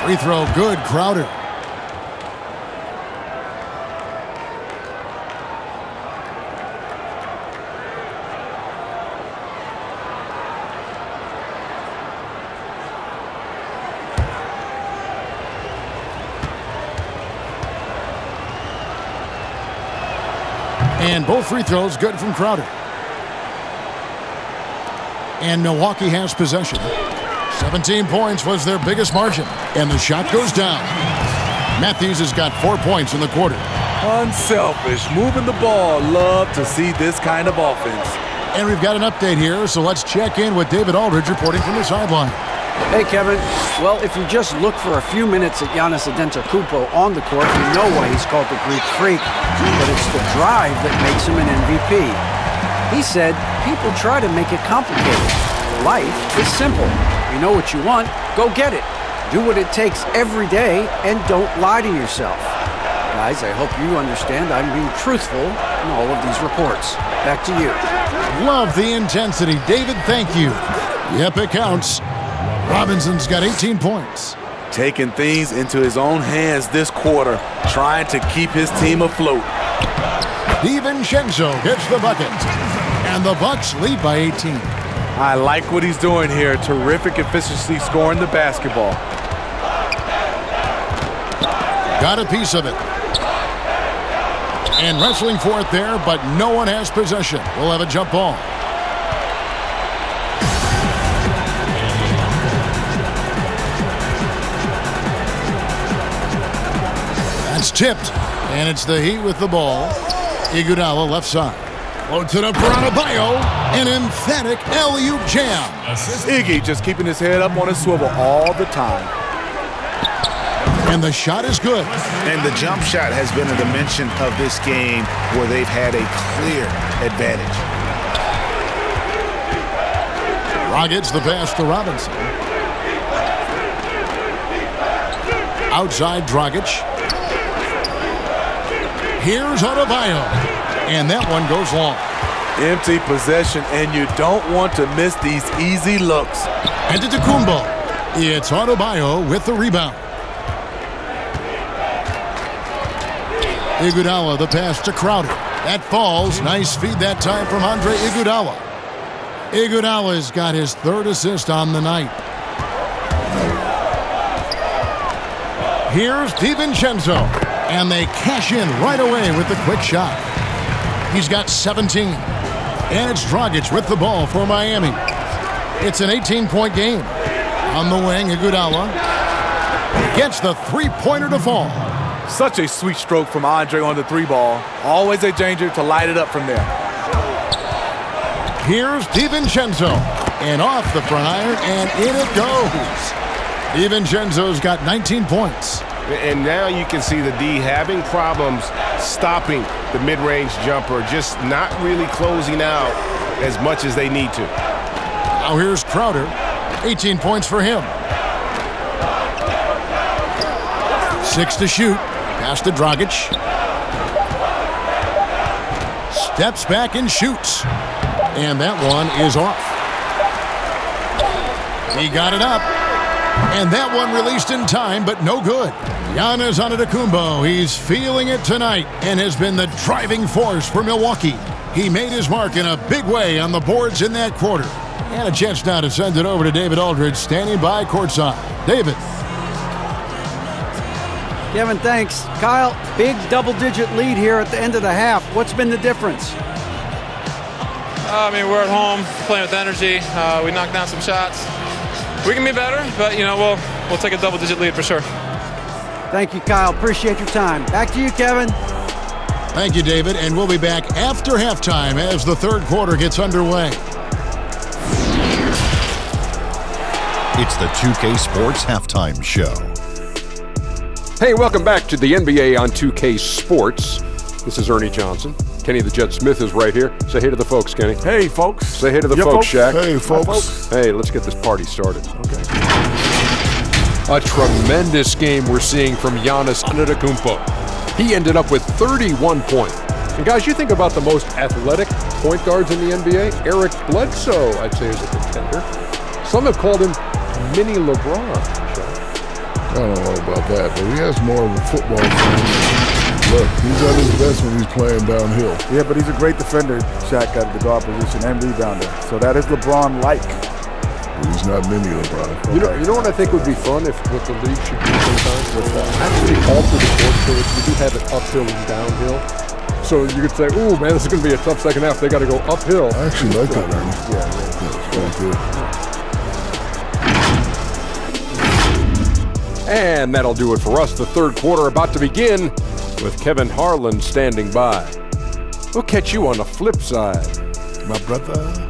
Free throw good, Crowder. And both free throws good from Crowder. And Milwaukee has possession. 17 points was their biggest margin. And the shot goes down. Matthews has got 4 points in the quarter. Unselfish, moving the ball. Love to see this kind of offense. And we've got an update here, so let's check in with David Aldridge reporting from the sideline. Hey, Kevin. Well, if you just look for a few minutes at Giannis Antetokounmpo on the court, you know why he's called the Greek Freak. But it's the drive that makes him an MVP. He said, people try to make it complicated. Life is simple. You know what you want, go get it. Do what it takes every day and don't lie to yourself. Guys, I hope you understand I'm being truthful in all of these reports. Back to you. Love the intensity. David, thank you. Yep, it counts. Robinson's got 18 points. Taking things into his own hands this quarter, trying to keep his team afloat. DiVincenzo gets the bucket, and the Bucks lead by 18. I like what he's doing here. Terrific efficiency scoring the basketball. Got a piece of it. And wrestling for it there, but no one has possession. We'll have a jump ball. That's tipped, and it's the Heat with the ball. Iguodala left side. Floats it up for Adebayo. An emphatic alley-oop jam. Iggy just keeping his head up on his swivel all the time. And the shot is good. And the jump shot has been a dimension of this game where they've had a clear advantage. Rockets the pass to Robinson. Outside Dragic. Here's Adebayo. And that one goes long. Empty possession, and you don't want to miss these easy looks. Antetokounmpo. It's Adebayo with the rebound. Iguodala, the pass to Crowder. That falls. Nice feed that time from Andre Iguodala. Iguodala's got his third assist on the night. Here's DiVincenzo. And they cash in right away with the quick shot. He's got 17. And it's Dragic with the ball for Miami. It's an 18-point game. On the wing, Iguodala gets the three-pointer to fall. Such a sweet stroke from Andre on the three ball. Always a danger to light it up from there. Here's DiVincenzo. And off the front iron, and in it goes. DiVincenzo's got 19 points. And now you can see the D having problems stopping the mid-range jumper, just not really closing out as much as they need to. Now here's Crowder. 18 points for him. 6 to shoot. Pass to Dragic. Steps back and shoots. And that one is off. He got it up. And that one released in time, but no good. Giannis Antetokounmpo, he's feeling it tonight and has been the driving force for Milwaukee. He made his mark in a big way on the boards in that quarter. And a chance now to send it over to David Aldridge, standing by courtside. David. Kevin, thanks. Kyle, big double-digit lead here at the end of the half. What's been the difference? I mean, we're at home, playing with energy. We knocked down some shots. We can be better, but, you know, we'll take a double-digit lead for sure. Thank you, Kyle. Appreciate your time. Back to you, Kevin. Thank you, David. And we'll be back after halftime as the third quarter gets underway. It's the 2K Sports Halftime Show. Hey, welcome back to the NBA on 2K Sports. This is Ernie Johnson. Kenny the Jet Smith is right here. Say hey to the folks, Kenny. Hey, folks. Say hey to the folks, Shaq. Hey, folks. Hi, folks. Hey, let's get this party started. Okay. A tremendous game we're seeing from Giannis Antetokounmpo. He ended up with 31 points. And guys, you think about the most athletic point guards in the NBA, Eric Bledsoe, I'd say, is a contender. Some have called him mini LeBron. I don't know about that, but he has more of a football frame. Look, he's at his best when he's playing downhill. Yeah, but he's a great defender, Shaq, at the guard position and rebounder. So that is LeBron-like. He's not mini LeBron. You know what I think would be fun if what the league should do sometimes was actually alter the court so that you do have it uphill and downhill. So you could say, ooh, man, this is going to be a tough second half. They got to go uphill. I actually like that, Ernie. Yeah, it's really good. And that'll do it for us. The third quarter about to begin with Kevin Harlan standing by. We'll catch you on the flip side, my brother.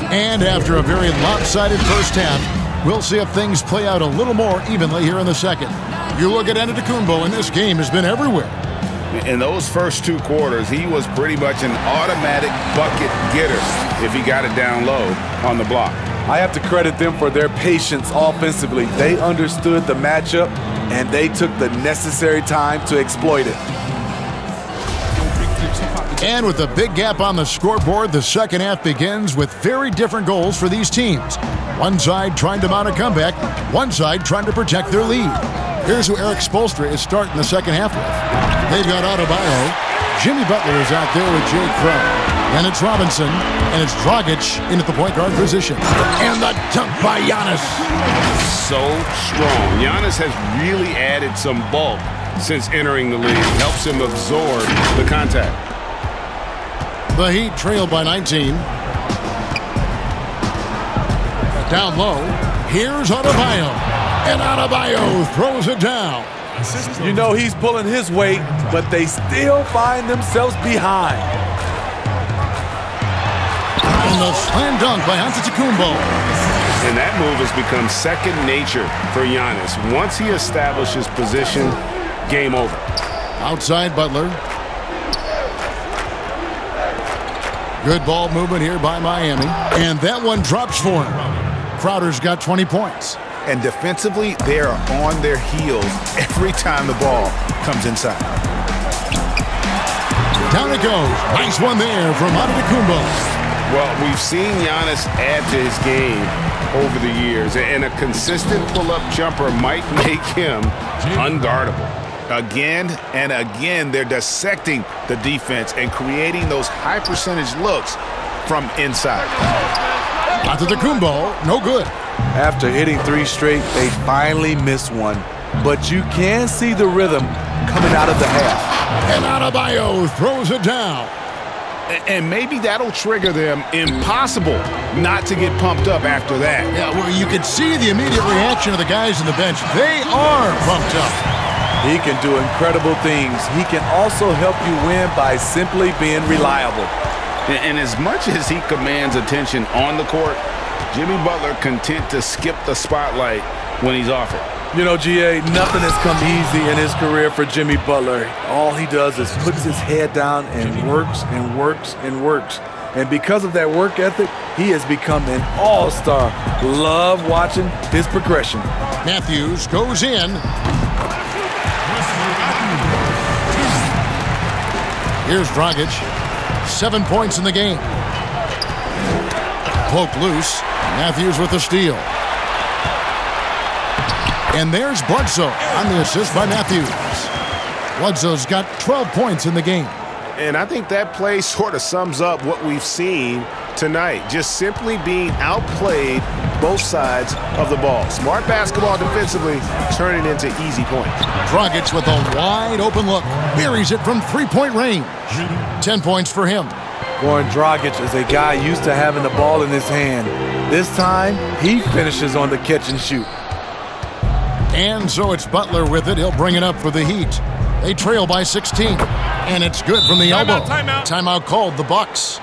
And after a very lopsided first half, we'll see if things play out a little more evenly here in the second. You look at Antetokounmpo, and this game has been everywhere. In those first 2 quarters, he was pretty much an automatic bucket getter if he got it down low on the block. I have to credit them for their patience offensively. They understood the matchup, and they took the necessary time to exploit it. And with a big gap on the scoreboard, the second half begins with very different goals for these teams. One side trying to mount a comeback, one side trying to protect their lead. Here's who Eric Spoelstra is starting the second half with. They've got Adebayo. Jimmy Butler is out there with Jay Crow. And it's Robinson, and it's Dragic in at the point guard position. And the dunk by Giannis. So strong. Giannis has really added some bulk since entering the league. Helps him absorb the contact. The Heat trail by 19. Down low. Here's Adebayo. And Adebayo throws it down. You know he's pulling his weight, but they still find themselves behind. And the slam dunk by Antetokounmpo. And that move has become second nature for Giannis. Once he establishes position, game over. Outside Butler. Good ball movement here by Miami. And that one drops for him. Crowder's got 20 points. And defensively, they are on their heels every time the ball comes inside. Down it goes. Nice one there from Antetokounmpo. Well, we've seen Giannis add to his game over the years, and a consistent pull-up jumper might make him unguardable. Again and again, they're dissecting the defense and creating those high-percentage looks from inside. Antetokounmpo, no good. After hitting 3 straight, they finally missed one. But you can see the rhythm coming out of the half. And Adebayo throws it down. And maybe that'll trigger them. Impossible not to get pumped up after that. Yeah, well, you can see the immediate reaction of the guys on the bench. They are pumped up. He can do incredible things. He can also help you win by simply being reliable. And as much as he commands attention on the court, Jimmy Butler content to skip the spotlight when he's off it. You know, GA, nothing has come easy in his career for Jimmy Butler. All he does is puts his head down and works and works and works. And because of that work ethic, he has become an all-star. Love watching his progression. Matthews goes in. Here's Dragic. 7 points in the game. Poke loose. Matthews with the steal. And there's Bledsoe on the assist by Matthews. Bledsoe's got 12 points in the game. And I think that play sort of sums up what we've seen tonight. Just simply being outplayed both sides of the ball. Smart basketball defensively, turning into easy points. Dragic with a wide open look. Buries it from 3-point range. 10 points for him. Goran Dragic is a guy used to having the ball in his hand. This time, he finishes on the catch and shoot. And so it's Butler with it. He'll bring it up for the Heat. They trail by 16. And it's good from the elbow. Timeout called, the Bucks.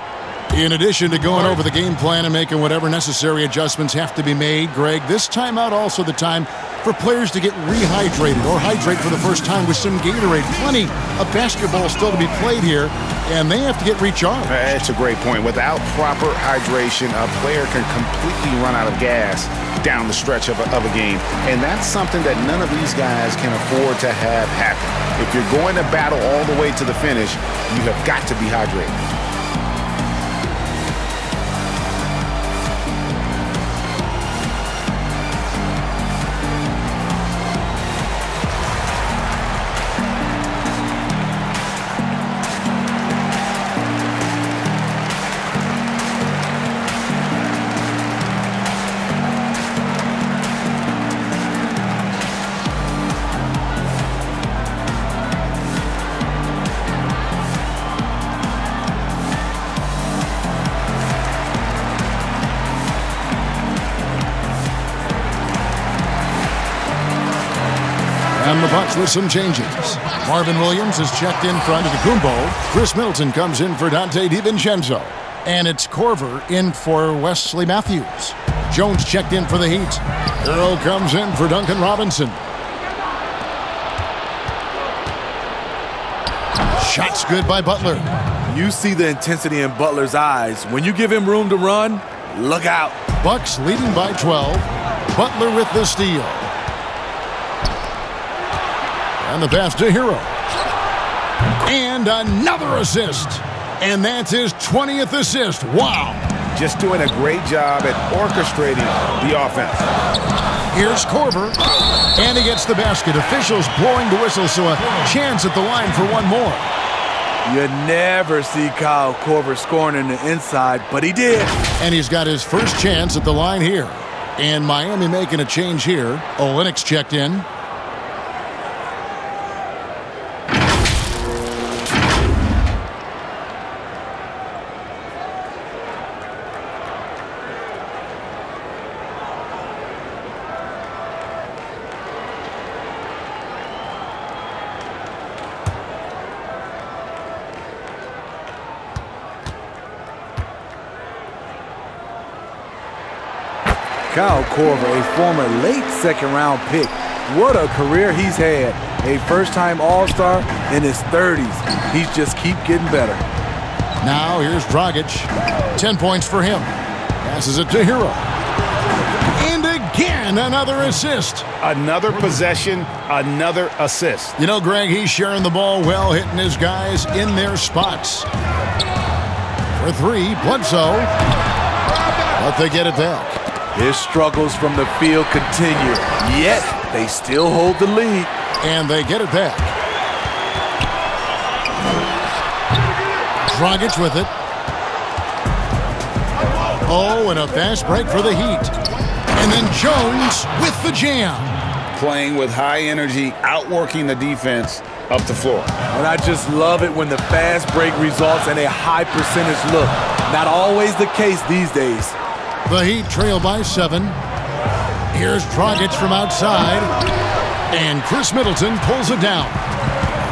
In addition to going over the game plan and making whatever necessary adjustments have to be made, Greg, this timeout also the time for players to get rehydrated or hydrate for the first time with some Gatorade. Plenty of basketball still to be played here, and they have to get recharged. That's a great point. Without proper hydration, a player can completely run out of gas down the stretch of a game. And that's something that none of these guys can afford to have happen. If you're going to battle all the way to the finish, you have got to be hydrated. And the Bucks with some changes. Marvin Williams is checked in for Antetokounmpo. Chris Middleton comes in for Dante DiVincenzo. And it's Corver in for Wesley Matthews. Jones checked in for the Heat. Earl comes in for Duncan Robinson. Shot's good by Butler. You see the intensity in Butler's eyes. When you give him room to run, look out. Bucks leading by 12. Butler with the steal. And the pass to Hero. And another assist. And that's his 20th assist. Wow. Just doing a great job at orchestrating the offense. Here's Korver. And he gets the basket. Officials blowing the whistle, so a chance at the line for one more. You never see Kyle Korver scoring in the inside, but he did. And he's got his first chance at the line here. And Miami making a change here. Olynyk's checked in. Kyle Korver, a former late second-round pick. What a career he's had. A first-time All-Star in his 30s. He's just keep getting better. Now here's Dragic. 10 points for him. Passes it to Hero. And again, another assist. Another possession, another assist. You know, Greg, he's sharing the ball well, hitting his guys in their spots. For three, Bledsoe. But they get it back. His struggles from the field continue, yet they still hold the lead. And they get it back. Dragic with it. Oh, and a fast break for the Heat. And then Jones with the jam. Playing with high energy, outworking the defense up the floor. And I just love it when the fast break results in a high percentage look. Not always the case these days. The Heat trail by 7. Here's Dragic from outside. And Chris Middleton pulls it down.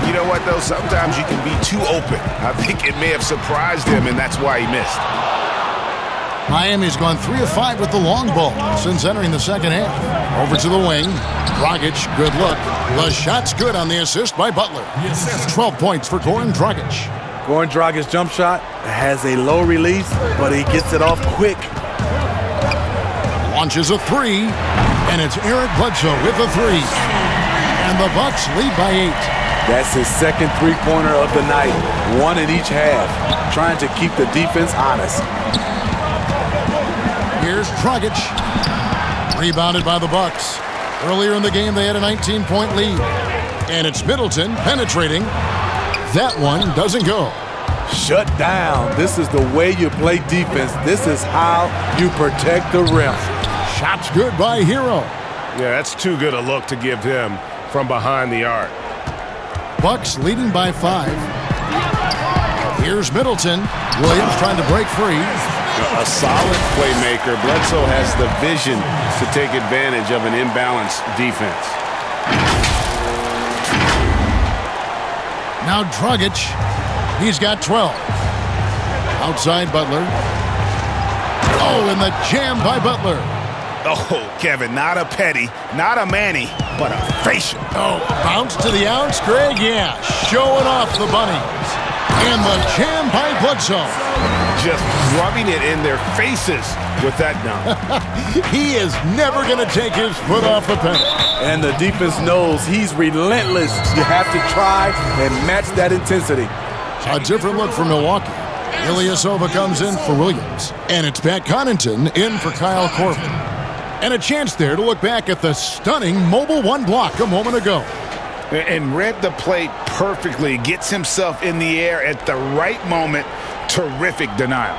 You know what, though? Sometimes you can be too open. I think it may have surprised him, and that's why he missed. Miami's gone 3 of 5 with the long ball since entering the second half. Over to the wing. Dragic, good look. The shot's good on the assist by Butler. 12 points for Goran Dragic. Goran Dragic's jump shot has a low release, but he gets it off quick. Launches a 3, and it's Eric Bledsoe with a 3. And the Bucks lead by 8. That's his second three-pointer of the night, one in each half, trying to keep the defense honest. Here's Dragic, rebounded by the Bucks. Earlier in the game, they had a 19-point lead. And it's Middleton penetrating. That one doesn't go. Shut down. This is the way you play defense. This is how you protect the rim. Shot's good by Hero. Yeah, that's too good a look to give him from behind the arc. Bucks leading by 5. Here's Middleton. Williams trying to break free. A solid playmaker. Bledsoe has the vision to take advantage of an imbalanced defense. Now Dragic. He's got 12. Outside Butler. Oh, and the jam by Butler. Oh, Kevin, not a petty, not a Manny, but a facial. Oh, bounce to the ounce, Greg? Yeah, showing off the bunnies. And the jam by Bledsoe. Just rubbing it in their faces with that dunk. He is never going to take his foot off the pedal. And the defense knows he's relentless. You have to try and match that intensity. A different look for Milwaukee. Ilyasova comes in for Williams. And it's Pat Connaughton in for Kyle Korver. And a chance there to look back at the stunning mobile 1 block a moment ago. And read the play perfectly. Gets himself in the air at the right moment. Terrific denial.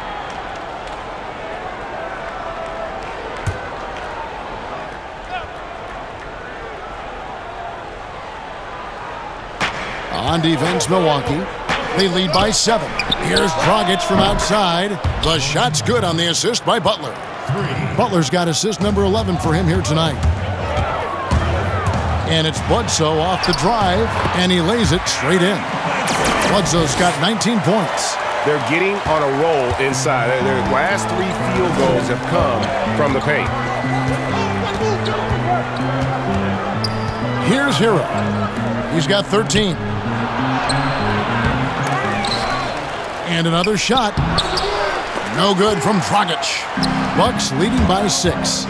On defense, Milwaukee. They lead by 7. Here's Dragic from outside. The shot's good on the assist by Butler. Butler's got assist number 11 for him here tonight. And it's Bledsoe off the drive, and he lays it straight in. Bledsoe's got 19 points. They're getting on a roll inside. Their last 3 field goals have come from the paint. Here's Hero. He's got 13. And another shot. No good from Dragic. Bucks leading by 6.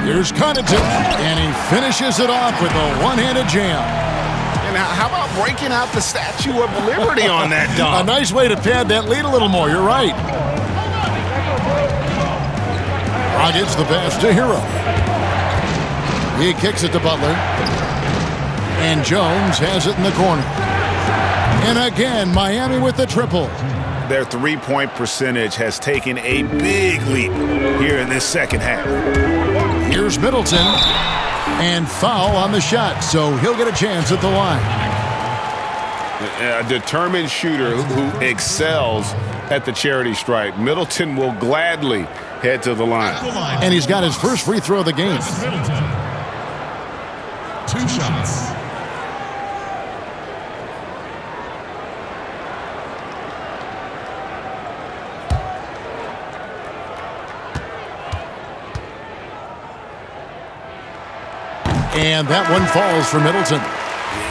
Here's Connaughton, and he finishes it off with a one-handed jam. And how about breaking out the Statue of Liberty on that dunk? A nice way to pad that lead a little more. You're right. Dragic the pass to Hero. He kicks it to Butler. And Jones has it in the corner. And again, Miami with the triple. Their three-point percentage has taken a big leap here in this second half. Here's Middleton. And foul on the shot, so he'll get a chance at the line. A determined shooter who excels at the charity stripe. Middleton will gladly head to the line. And he's got his first free throw of the game. Middleton. 2 shots. And that one falls for Middleton.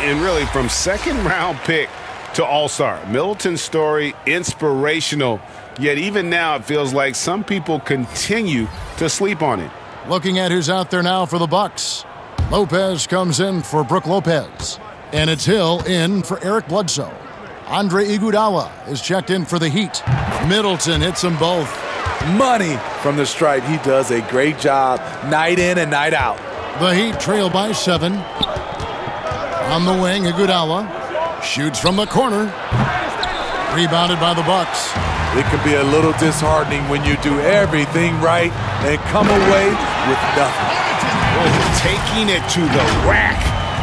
And really, from second-round pick to all-star, Middleton's story inspirational. Yet even now, it feels like some people continue to sleep on him. Looking at who's out there now for the Bucks. Lopez comes in for Brook Lopez. And it's Hill in for Eric Bledsoe. Andre Iguodala is checked in for the Heat. Middleton hits them both. Money from the stripe. He does a great job night in and night out. The Heat trail by 7. On the wing, Iguodala shoots from the corner. Rebounded by the Bucks. It can be a little disheartening when you do everything right and come away with nothing. Taking it to the rack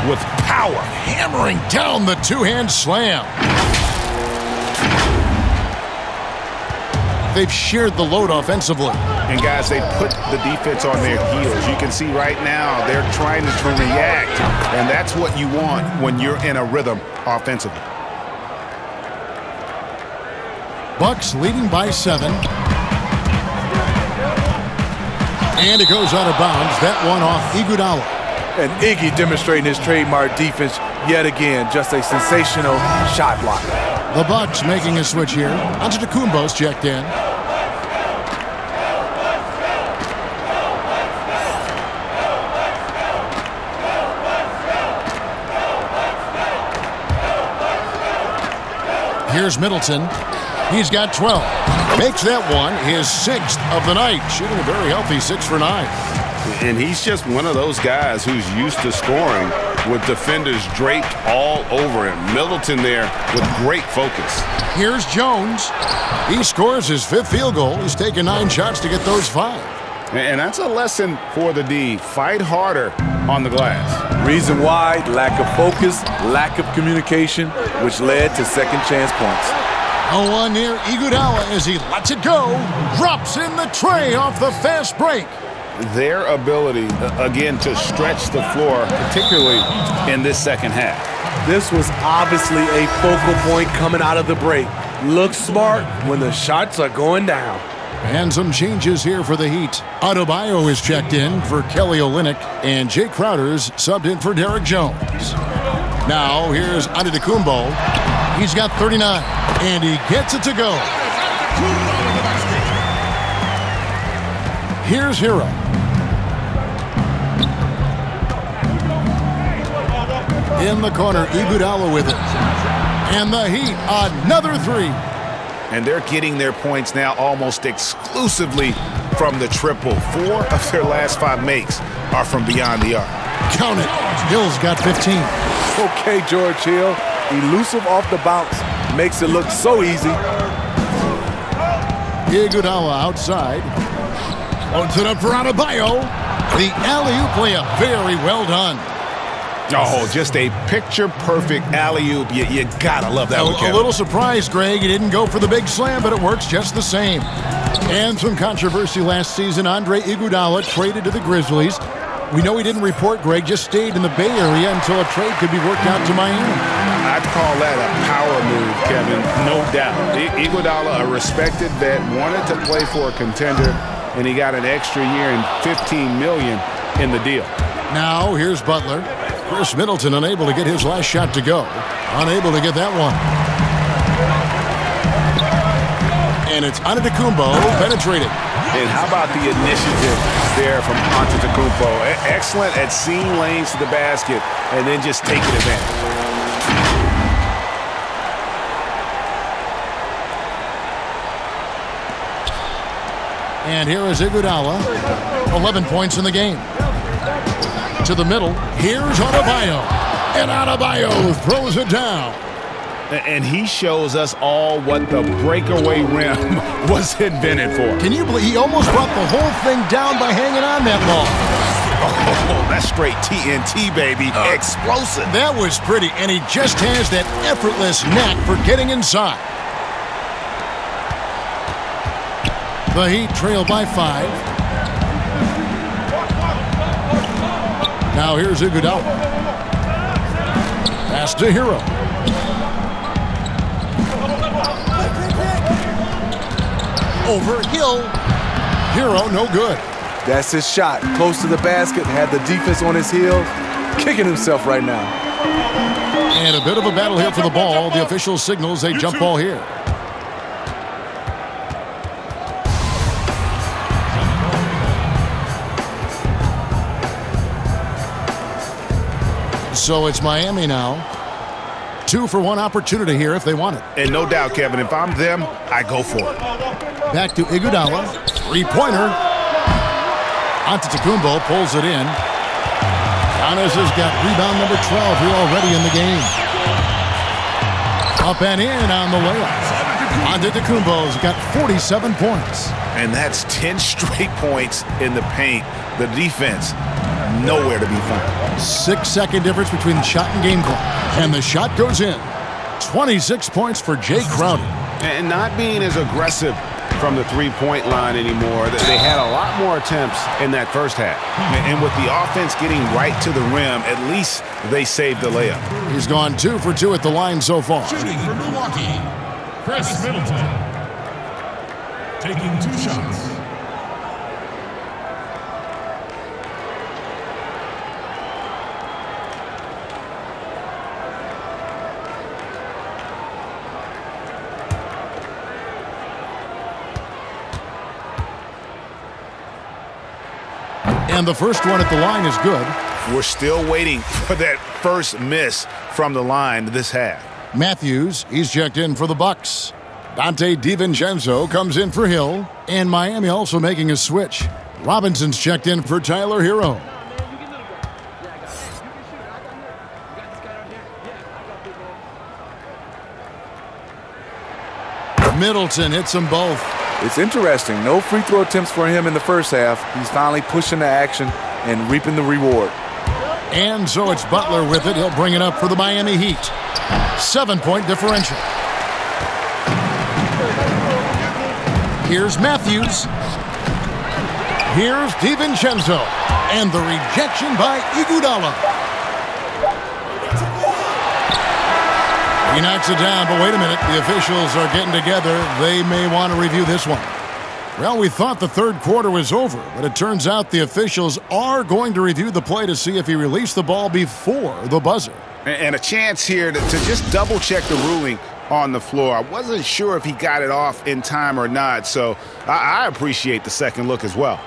with power. Hammering down the two-hand slam. They've shared the load offensively. And guys, they put the defense on their heels. You can see right now they're trying to react. And that's what you want when you're in a rhythm offensively. Bucks leading by 7. And it goes out of bounds. That one off Iguodala. And Iggy demonstrating his trademark defense yet again. Just a sensational shot blocker. The Bucks making a switch here. Antetokounmpo's checked in. Here's Middleton. He's got 12. Makes that one his 6th of the night. Shooting a very healthy 6 for 9. And he's just one of those guys who's used to scoring with defenders draped all over him. Middleton there with great focus. Here's Jones. He scores his 5th field goal. He's taken 9 shots to get those 5. And that's a lesson for the D. Fight harder on the glass. Reason why, lack of focus, lack of communication, which led to second chance points. A one near Iguodala as he lets it go. Drops in the tray off the fast break. Their ability, again, to stretch the floor, particularly in this second half. This was obviously a focal point coming out of the break. Look smart when the shots are going down. And some changes here for the Heat. Adebayo is checked in for Kelly Olynyk, and Jay Crowder's subbed in for Derek Jones. Now here's Antetokounmpo. He's got 39, and he gets it to go. Here's Hero. In the corner, Iguodala with it. And the Heat, another 3. And they're getting their points now almost exclusively from the triple. 4 of their last 5 makes are from beyond the arc. Count it. Hill's got 15. Okay, George Hill. Elusive off the bounce. Makes it look so easy. Iguodala outside. Loads it up for Adebayo. The alley-oop layup. Very well done. Oh, just a picture-perfect alley-oop. You gotta love that one, Kevin. A little surprised, Greg. He didn't go for the big slam, but it works just the same. And some controversy last season. Andre Iguodala traded to the Grizzlies. We know he didn't report, Greg, just stayed in the Bay Area until a trade could be worked out to Miami. I'd call that a power move, Kevin, no doubt. Iguodala, a respected vet, wanted to play for a contender, and he got an extra year and $15 million in the deal. Now, here's Butler. Chris Middleton unable to get his last shot to go. Unable to get that one. And it's Antetokounmpo penetrating. And how about the initiative there from Antetokounmpo? Excellent at seeing lanes to the basket and then just taking advantage. And here is Iguodala, 11 points in the game. To the middle, here's Adebayo. And Adebayo throws it down. And he shows us all what the breakaway rim was invented for. Can you believe he almost brought the whole thing down by hanging on that ball? Oh, that's straight TNT, baby. Explosive. That was pretty, and he just has that effortless knack for getting inside. The Heat trail by 5. Now here's Iguodala. Pass to Hero. Over Hill. Hero, no good. That's his shot. Close to the basket, had the defense on his heels, kicking himself right now. And a bit of a battle here for the ball. The official signals a jump ball here. So it's Miami now. 2-for-1 opportunity here if they want it. And no doubt, Kevin, if I'm them, I go for it. Back to Iguodala. Three-pointer. Antetokounmpo pulls it in. Giannis has got rebound number 12 here already in the game. Up and in on the layup. Antetokounmpo's got 47 points. And that's 10 straight points in the paint. The defense, nowhere to be found. 6-second difference between the shot and game clock. And the shot goes in. 26 points for Jay Crowder. And not being as aggressive from the three-point line anymore. They had a lot more attempts in that first half. And with the offense getting right to the rim, at least they saved the layup. He's gone 2 for 2 at the line so far. Shooting for Milwaukee, Chris Middleton. Taking 2 shots. And the first one at the line is good. We're still waiting for that first miss from the line this half. Matthews, he's checked in for the Bucks. Dante DiVincenzo comes in for Hill. And Miami also making a switch. Robinson's checked in for Tyler Hero. Middleton hits them both. It's interesting. No free throw attempts for him in the first half. He's finally pushing the action and reaping the reward. And so it's Butler with it. He'll bring it up for the Miami Heat. 7-point differential. Here's Matthews. Here's DiVincenzo. And the rejection by Iguodala. He knocks it down, but wait a minute. The officials are getting together. They may want to review this one. Well, we thought the third quarter was over, but it turns out the officials are going to review the play to see if he released the ball before the buzzer. And a chance here to just double-check the ruling on the floor. I wasn't sure if he got it off in time or not, so I appreciate the second look as well.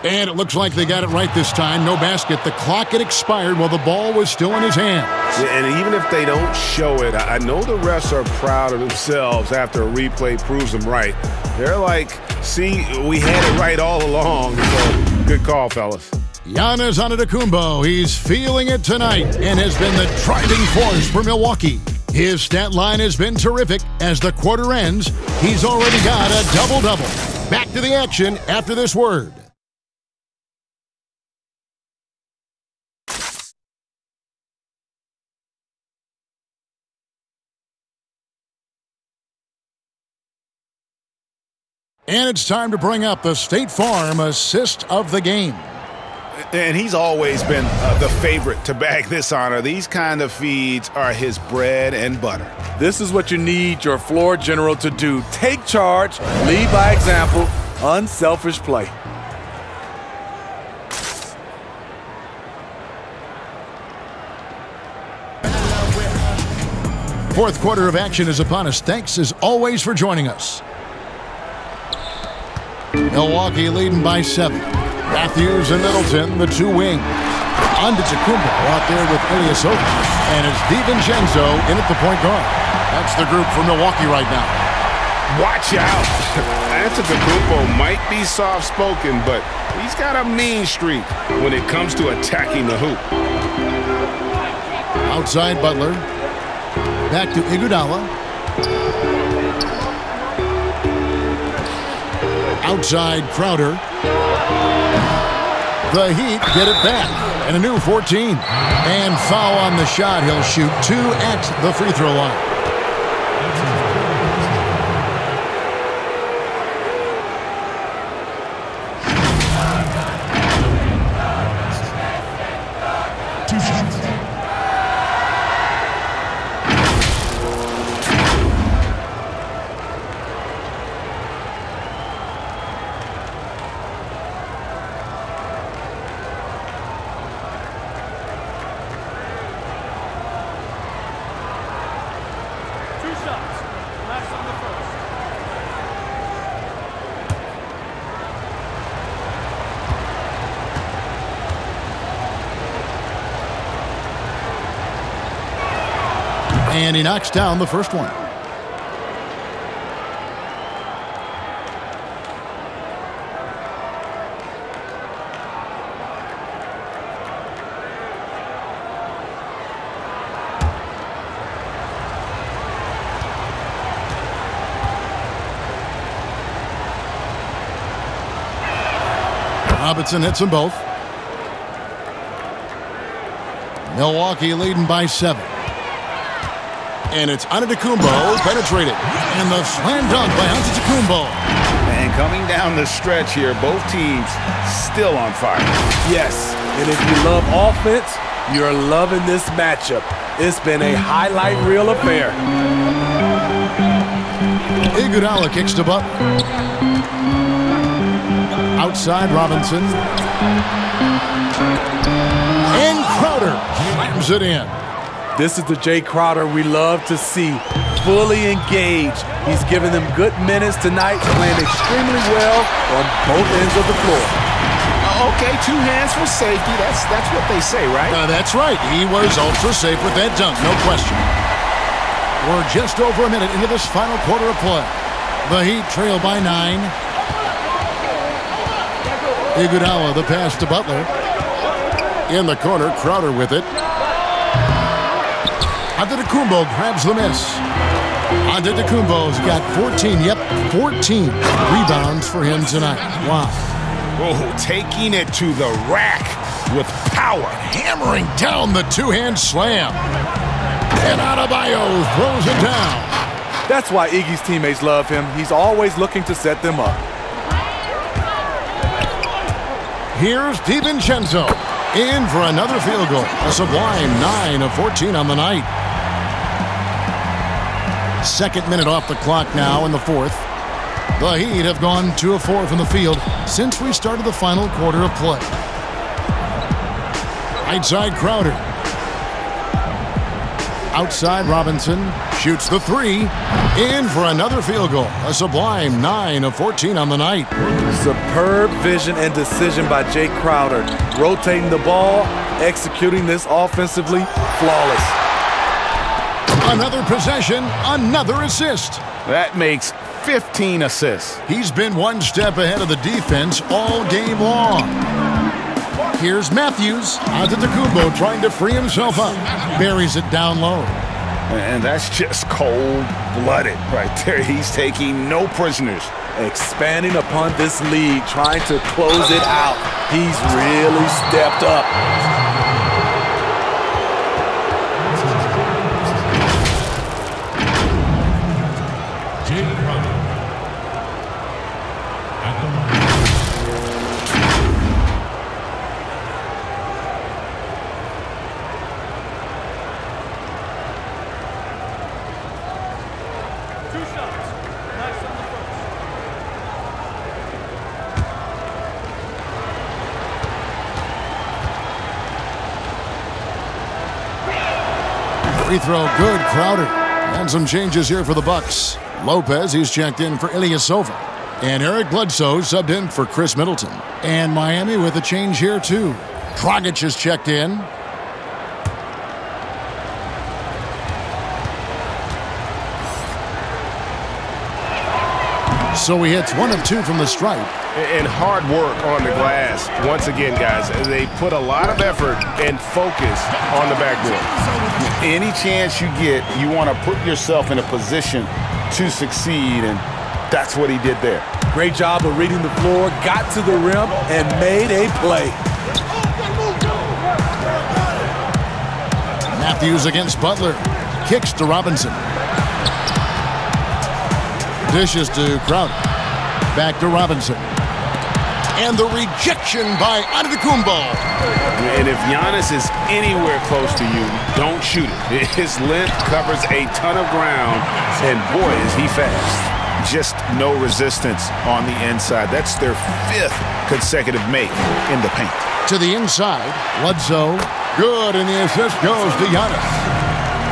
And it looks like they got it right this time. No basket. The clock had expired while the ball was still in his hands. Yeah, and even if they don't show it, I know the refs are proud of themselves after a replay proves them right. They're like, see, we had it right all along. So good call, fellas. Giannis Antetokounmpo, he's feeling it tonight and has been the driving force for Milwaukee. His stat line has been terrific. As the quarter ends, he's already got a double-double. Back to the action after this word. And it's time to bring up the State Farm assist of the game. And he's always been the favorite to bag this honor. These kind of feeds are his bread and butter. This is what you need your floor general to do. Take charge, lead by example, unselfish play. Fourth quarter of action is upon us. Thanks, as always, for joining us. Milwaukee leading by 7. Matthews and Middleton, the two wings. Antetokounmpo out there with Ilyasova. And it's DiVincenzo in at the point guard. That's the group for Milwaukee right now. Watch out. Antetokounmpo might be soft-spoken, but he's got a mean streak when it comes to attacking the hoop. Outside Butler. Back to Iguodala. Outside Crowder. The Heat get it back. And a new 14. And foul on the shot. He'll shoot 2 at the free throw line. And he knocks down the first one. Robinson hits them both. Milwaukee leading by 7. And it's Antetokounmpo penetrated. And the slam dunk by Antetokounmpo. And coming down the stretch here, both teams still on fire. Yes, and if you love offense, you're loving this matchup. It's been a highlight reel affair. Iguodala kicks to Butler. Outside Robinson. And Crowder slams it in. This is the Jay Crowder we love to see, fully engaged. He's giving them good minutes tonight, playing extremely well on both ends of the floor. Okay, 2 hands for safety. That's what they say, right? That's right. He was ultra safe with that dunk, no question. We're just over a minute into this final quarter of play. The Heat trail by 9. Iguodala, the pass to Butler. In the corner, Crowder with it. Antetokounmpo grabs the miss. Antetokounmpo's got 14, 14 rebounds for him tonight. Wow. Oh, taking it to the rack with power. Hammering down the two-hand slam. And Adebayo throws it down. That's why Iggy's teammates love him. He's always looking to set them up. Here's DiVincenzo in for another field goal. A sublime 9 of 14 on the night. Second minute off the clock now in the fourth. The Heat have gone 2 of 4 from the field since we started the final quarter of play. Right side Crowder. Outside Robinson shoots the 3. In for another field goal. A sublime 9 of 14 on the night. Superb vision and decision by Jay Crowder. Rotating the ball, executing this offensively, flawless. Another possession, another assist. That makes 15 assists. He's been one step ahead of the defense all game long. Here's Matthews. Antetokounmpo trying to free himself up. Buries it down low. And that's just cold-blooded right there. He's taking no prisoners. Expanding upon this lead, trying to close it out. He's really stepped up. Free throw good, Crowder. And some changes here for the Bucks. Lopez, he's checked in for Ilyasova. And Eric Bledsoe subbed in for Chris Middleton. And Miami with a change here, too. Dragic is checked in. So he hits 1 of 2 from the stripe. And hard work on the glass. Once again, guys, they put a lot of effort and focus on the backboard. Any chance you get, you want to put yourself in a position to succeed, and that's what he did there. Great job of reading the floor, got to the rim, and made a play. Matthews against Butler. Kicks to Robinson. Dishes to Crowder. Back to Robinson. And the rejection by Antetokounmpo. And if Giannis is anywhere close to you, don't shoot it. His length covers a ton of ground, and boy, is he fast. Just no resistance on the inside. That's their 5th consecutive make in the paint. To the inside, Bledsoe. Good, and the assist goes to Giannis.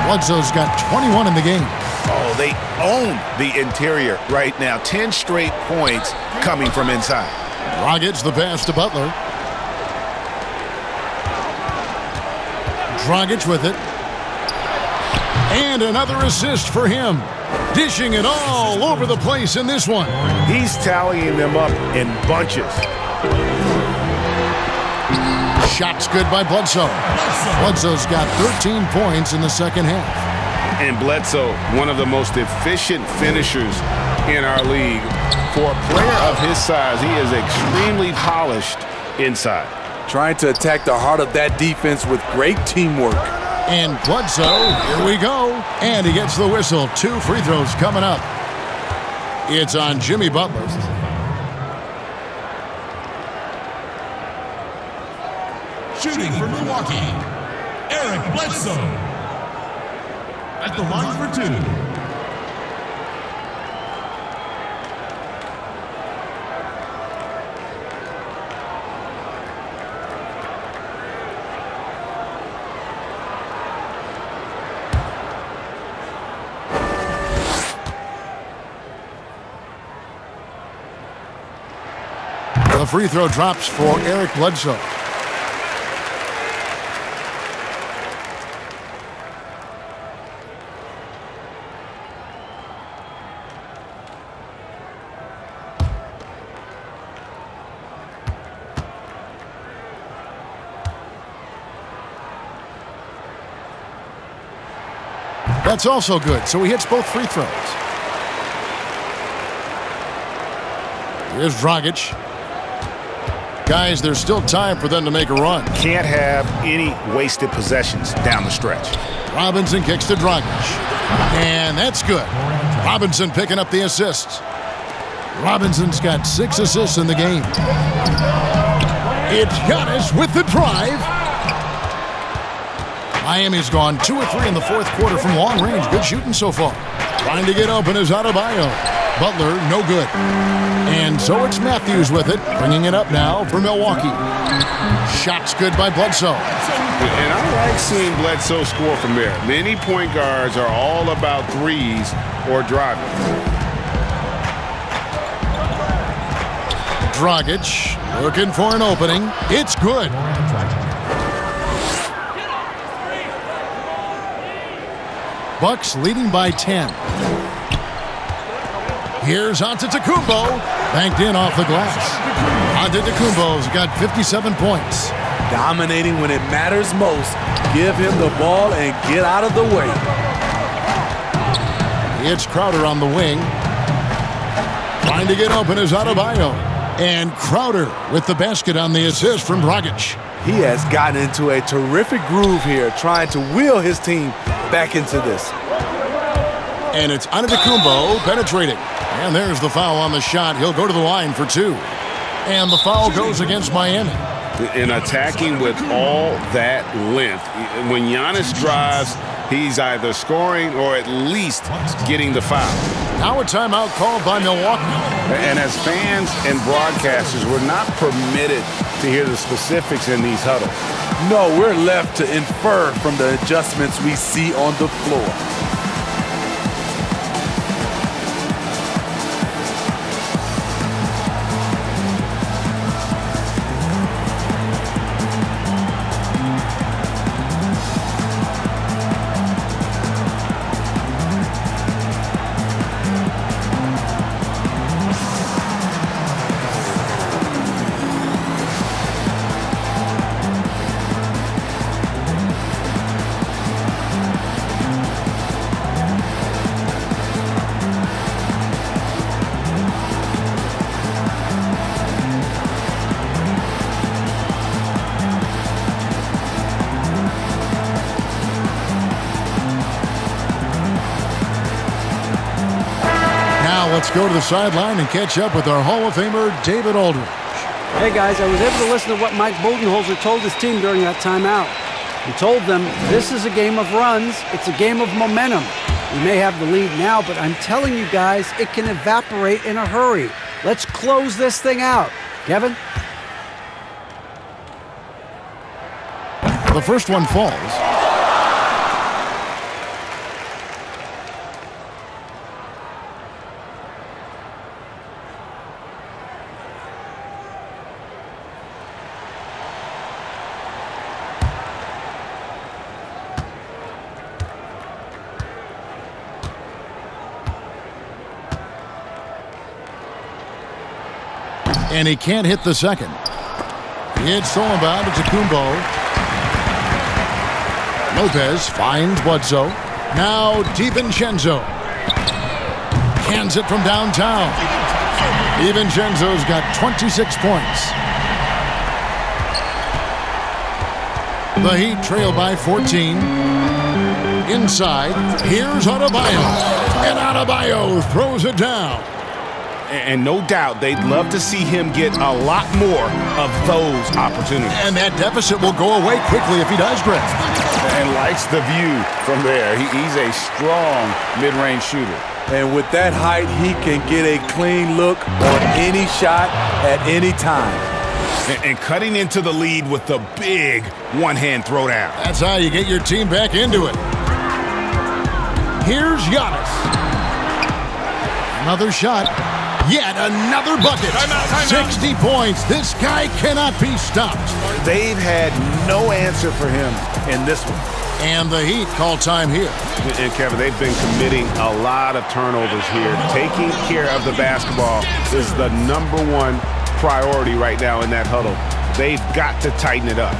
Bledsoe's got 21 in the game. Oh, they own the interior right now. 10 straight points coming from inside. Dragic the pass to Butler. Dragic with it. And another assist for him. Dishing it all over the place in this one. He's tallying them up in bunches. Shot's good by Bledsoe. Bledsoe's got 13 points in the second half. And Bledsoe, one of the most efficient finishers in our league. For a player of his size, he is extremely polished inside. Trying to attack the heart of that defense with great teamwork. And Bledsoe, here we go. And he gets the whistle. 2 free throws coming up. It's on Jimmy Butler. Shooting for Milwaukee, Eric Bledsoe. At the line for 2. The free throw drops for Eric Bledsoe. That's also good, so he hits both free throws. Here's Dragic. Guys, there's still time for them to make a run. Can't have any wasted possessions down the stretch. Robinson kicks to Dragic. And that's good. Robinson picking up the assists. Robinson's got 6 assists in the game. It's Giannis with the drive. Miami's gone 2 of 3 in the 4th quarter from long range. Good shooting so far. Trying to get open is Adebayo. Butler, no good. And so it's Matthews with it, bringing it up now for Milwaukee. Shot's good by Bledsoe. And I like seeing Bledsoe score from there. Many point guards are all about threes or driving. Dragic looking for an opening. It's good. Bucks leading by 10. Here's Antetokounmpo, banked in off the glass. Antetokounmpo's got 57 points. Dominating when it matters most. Give him the ball and get out of the way. It's Crowder on the wing. Trying to get open is Adebayo. And Crowder with the basket on the assist from Dragic. He has gotten into a terrific groove here, trying to wheel his team back into this. And it's Antetokounmpo penetrating. And there's the foul on the shot. He'll go to the line for 2. And the foul goes against Miami. And attacking with all that length. When Giannis drives, he's either scoring or at least getting the foul. Now a timeout called by Milwaukee. And as fans and broadcasters, we're not permitted to hear the specifics in these huddles. No, we're left to infer from the adjustments we see on the floor. Let's go to the sideline and catch up with our Hall of Famer, David Aldridge. Hey, guys, I was able to listen to what Mike Budenholzer told his team during that timeout. He told them, this is a game of runs. It's a game of momentum. We may have the lead now, but I'm telling you guys, it can evaporate in a hurry. Let's close this thing out. Kevin? The first one falls. And he can't hit the second. It's stolen by Antetokounmpo. Lopez finds Bledsoe. Now DiVincenzo. Cans it from downtown. DiVincenzo's got 26 points. The Heat trail by 14. Inside, here's Adebayo. And Adebayo throws it down. And no doubt they'd love to see him get a lot more of those opportunities. And that deficit will go away quickly if he does, Greg. And likes the view from there. He's a strong mid-range shooter. And with that height, he can get a clean look on any shot at any time. And cutting into the lead with the big one-hand throwdown. That's how you get your team back into it. Here's Giannis. Another shot. Yet another bucket. Time out. 60 points. This guy cannot be stopped. They've had no answer for him in this one. And the Heat call time here. And Kevin, they've been committing a lot of turnovers here. Taking care of the basketball is the #1 priority right now in that huddle. They've got to tighten it up.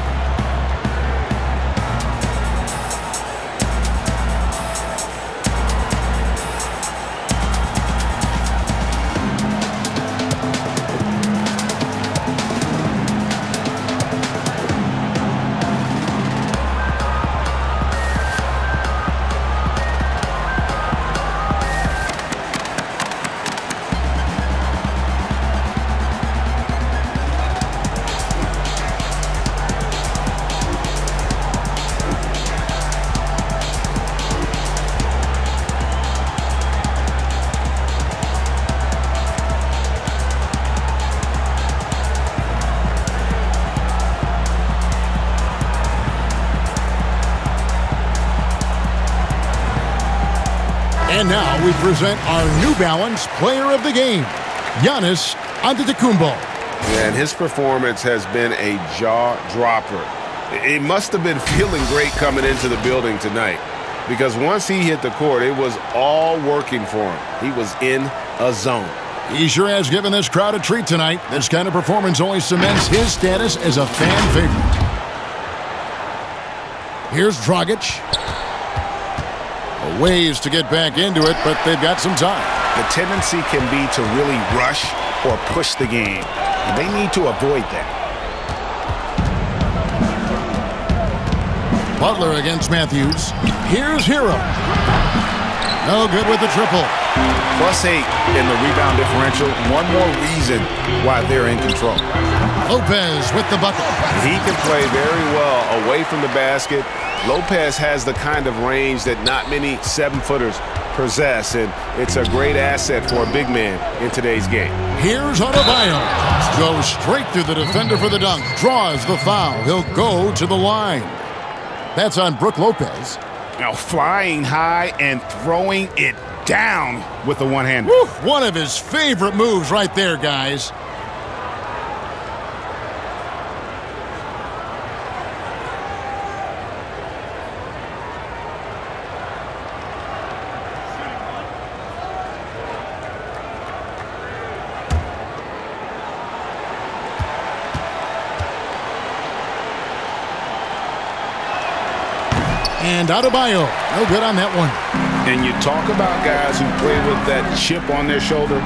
And now we present our New Balance Player of the Game, Giannis Antetokounmpo. And his performance has been a jaw-dropper. It must have been feeling great coming into the building tonight, because once he hit the court, it was all working for him. He was in a zone. He sure has given this crowd a treat tonight. This kind of performance only cements his status as a fan favorite. Here's Dragic. Ways to get back into it, but they've got some time. The tendency can be to really rush or push the game. And they need to avoid that. Butler against Matthews. Here's Hero. No good with the triple. +8 in the rebound differential. One more reason why they're in control. Lopez with the bucket. He can play very well away from the basket. Lopez has the kind of range that not many 7-footers possess, and it's a great asset for a big man in today's game. Here's Adebayo. Goes straight through the defender for the dunk. Draws the foul. He'll go to the line. That's on Brook Lopez. Now flying high and throwing it down with the one-hander. One of his favorite moves right there, guys. And Adebayo, no good on that one. And you talk about guys who play with that chip on their shoulder.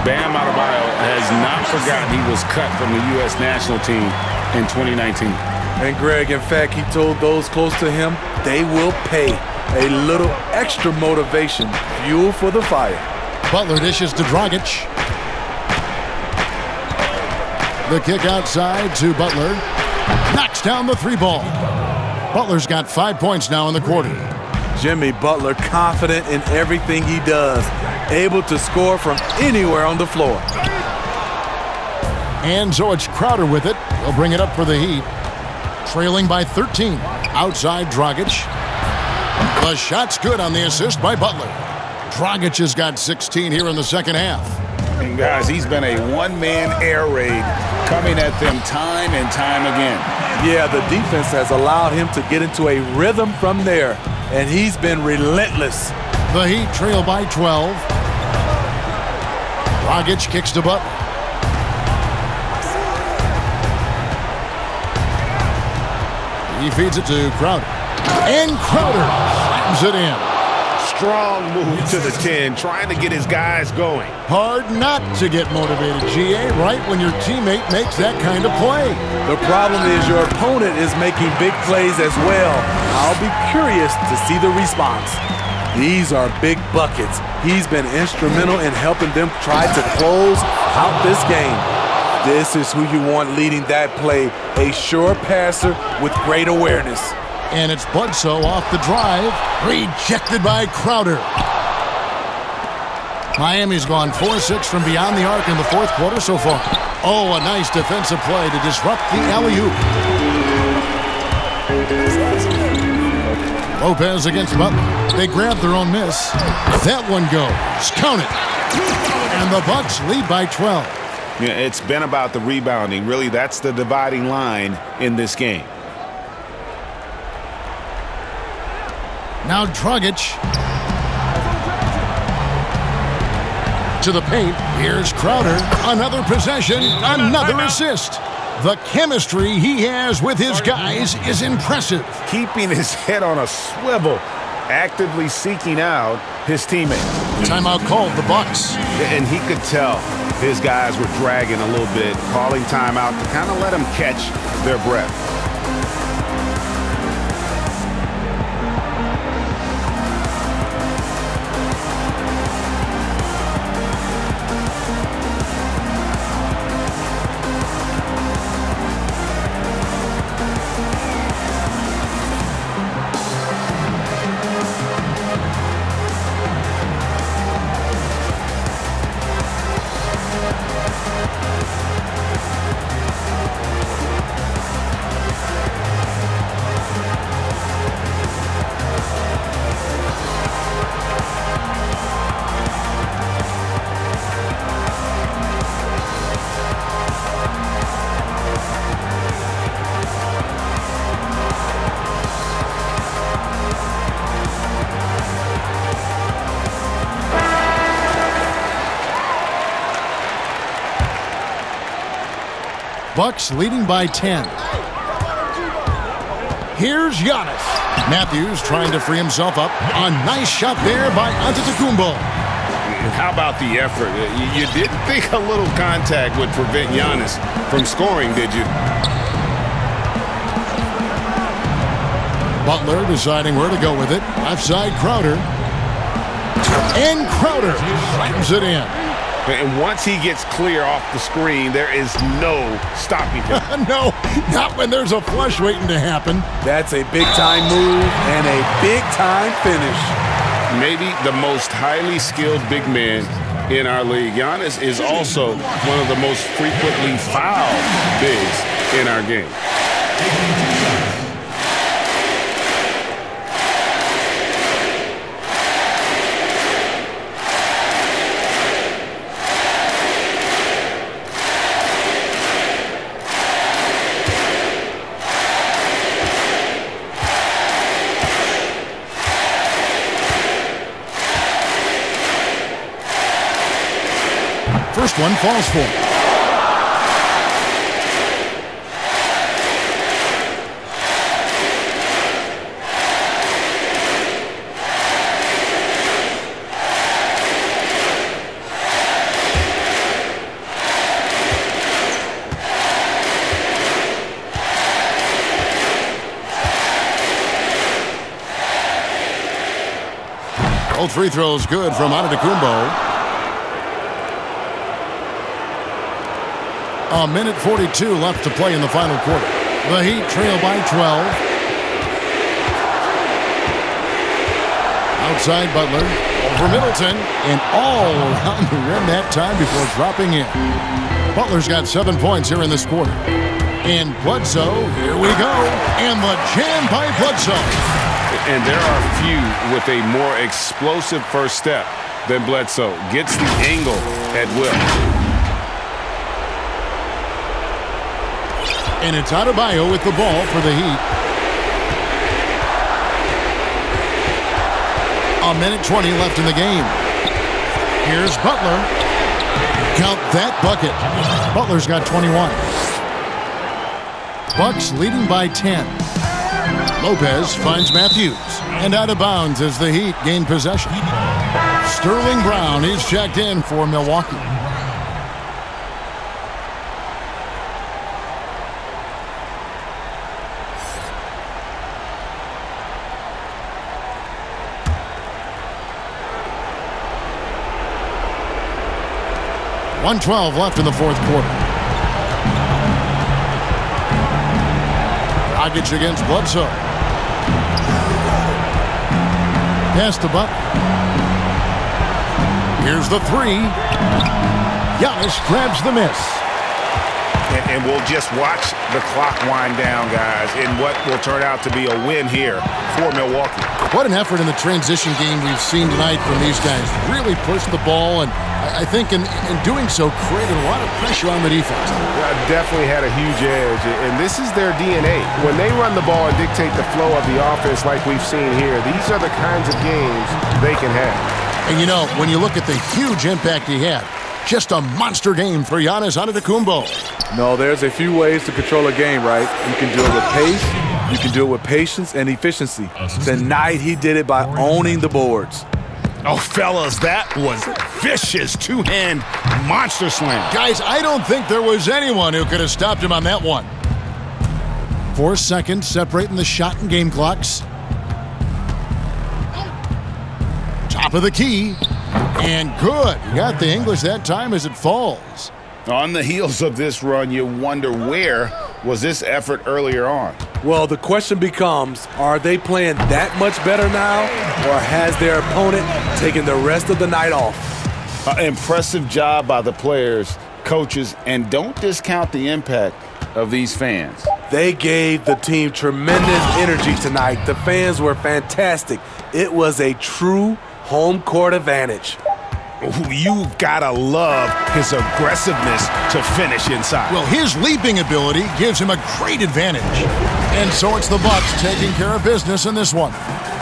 Bam Adebayo has not forgotten he was cut from the U.S. national team in 2019. And Greg, in fact, he told those close to him, they will pay a little extra motivation, fuel for the fire. Butler dishes to Dragic. The kick outside to Butler. Knocks down the three ball. Butler's got 5 points now in the quarter. Jimmy Butler confident in everything he does. Able to score from anywhere on the floor. And so it's Crowder with it. He'll bring it up for the Heat. Trailing by 13. Outside Dragic. The shot's good on the assist by Butler. Dragic has got 16 here in the second half. And guys, he's been a one-man air raid coming at them time and time again. Yeah, the defense has allowed him to get into a rhythm from there, and he's been relentless. The Heat trail by 12. Dragic kicks to Butler. He feeds it to Crowder. And Crowder slams it in. Strong move to the 10, trying to get his guys going. Hard not to get motivated, GA, right when your teammate makes that kind of play. The problem is your opponent is making big plays as well. I'll be curious to see the response. These are big buckets. He's been instrumental in helping them try to close out this game. This is who you want leading that play, a sure passer with great awareness. And it's Bledsoe off the drive. Rejected by Crowder. Miami's gone 4-6 from beyond the arc in the fourth quarter so far. Oh, a nice defensive play to disrupt the alley-oop. Lopez against Butler. They grab their own miss. That one goes. Count it. And the Bucks lead by 12. Yeah, it's been about the rebounding. Really, that's the dividing line in this game. Now Dragic. To the paint. Here's Crowder. Another possession. Another assist. The chemistry he has with his guys is impressive. Keeping his head on a swivel. Actively seeking out his teammate. Timeout called, the Bucks. And he could tell his guys were dragging a little bit, calling timeout to kind of let them catch their breath. Bucks leading by 10. Here's Giannis. Matthews trying to free himself up. A nice shot there by Antetokounmpo. How about the effort? You didn't think a little contact would prevent Giannis from scoring, did you? Butler deciding where to go with it. Offside Crowder. And Crowder slams it in. And once he gets clear off the screen, there is no stopping him. No, not when there's a flush waiting to happen. That's a big-time move and a big-time finish. Maybe the most highly skilled big man in our league. Giannis is also one of the most frequently fouled bigs in our game. First one falls for him. Both free throws good from Antetokounmpo. A minute 42 left to play in the final quarter. The Heat trail by 12. Outside Butler, over Middleton, and all around the rim that time before dropping in. Butler's got 7 points here in this quarter. And Bledsoe, here we go, and the jam by Bledsoe. And there are few with a more explosive first step than Bledsoe. Gets the angle at will. And it's Adebayo with the ball for the Heat. A minute 20 left in the game. Here's Butler. Count that bucket. Butler's got 21. Bucks leading by 10. Lopez finds Matthews. And out of bounds as the Heat gain possession. Sterling Brown is checked in for Milwaukee. .112 left in the fourth quarter. Dragic against Bledsoe. Pass to Butler. Here's the three. Giannis grabs the miss. And we'll just watch the clock wind down, guys, in what will turn out to be a win here for Milwaukee. What an effort in the transition game we've seen tonight from these guys. Really pushed the ball, and I think in doing so created a lot of pressure on the defense. Definitely had a huge edge, and this is their DNA. When they run the ball and dictate the flow of the offense like we've seen here, these are the kinds of games they can have. And you know, when you look at the huge impact he had, just a monster game for Giannis Antetokounmpo. No, there's a few ways to control a game, right? You can do it with pace, you can do it with patience and efficiency. Tonight, he did it by owning the boards. Oh, fellas, that was vicious two-hand monster slam. Guys, I don't think there was anyone who could have stopped him on that one. 4 seconds separating the shot and game clocks. Top of the key. And good. You got the English that time as it falls. On the heels of this run, you wonder where was this effort earlier on? Well, the question becomes, are they playing that much better now, or has their opponent taken the rest of the night off? Impressive job by the players, coaches, and don't discount the impact of these fans. They gave the team tremendous energy tonight. The fans were fantastic. It was a true home court advantage. You've got to love his aggressiveness to finish inside. Well, his leaping ability gives him a great advantage. And so it's the Bucks taking care of business in this one.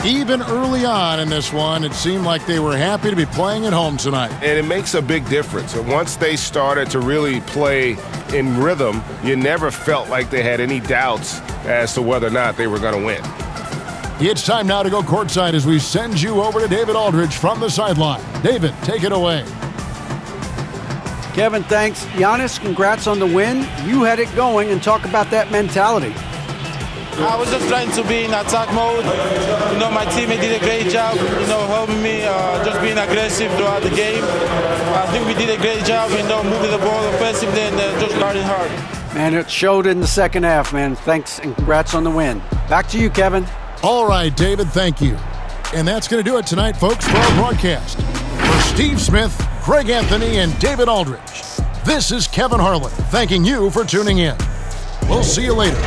Even early on in this one, it seemed like they were happy to be playing at home tonight. And it makes a big difference. And once they started to really play in rhythm, you never felt like they had any doubts as to whether or not they were going to win. It's time now to go courtside as we send you over to David Aldridge from the sideline. David, take it away. Kevin, thanks. Giannis, congrats on the win. You had it going, and talk about that mentality. I was just trying to be in attack mode. You know, my teammate did a great job, helping me, just being aggressive throughout the game. I think we did a great job, moving the ball offensively and just guarding hard. Man, it showed in the second half, man. Thanks and congrats on the win. Back to you, Kevin. All right, David, thank you. And that's going to do it tonight, folks, for our broadcast. For Steve Smith, Greg Anthony, and David Aldridge, this is Kevin Harlan thanking you for tuning in. We'll see you later.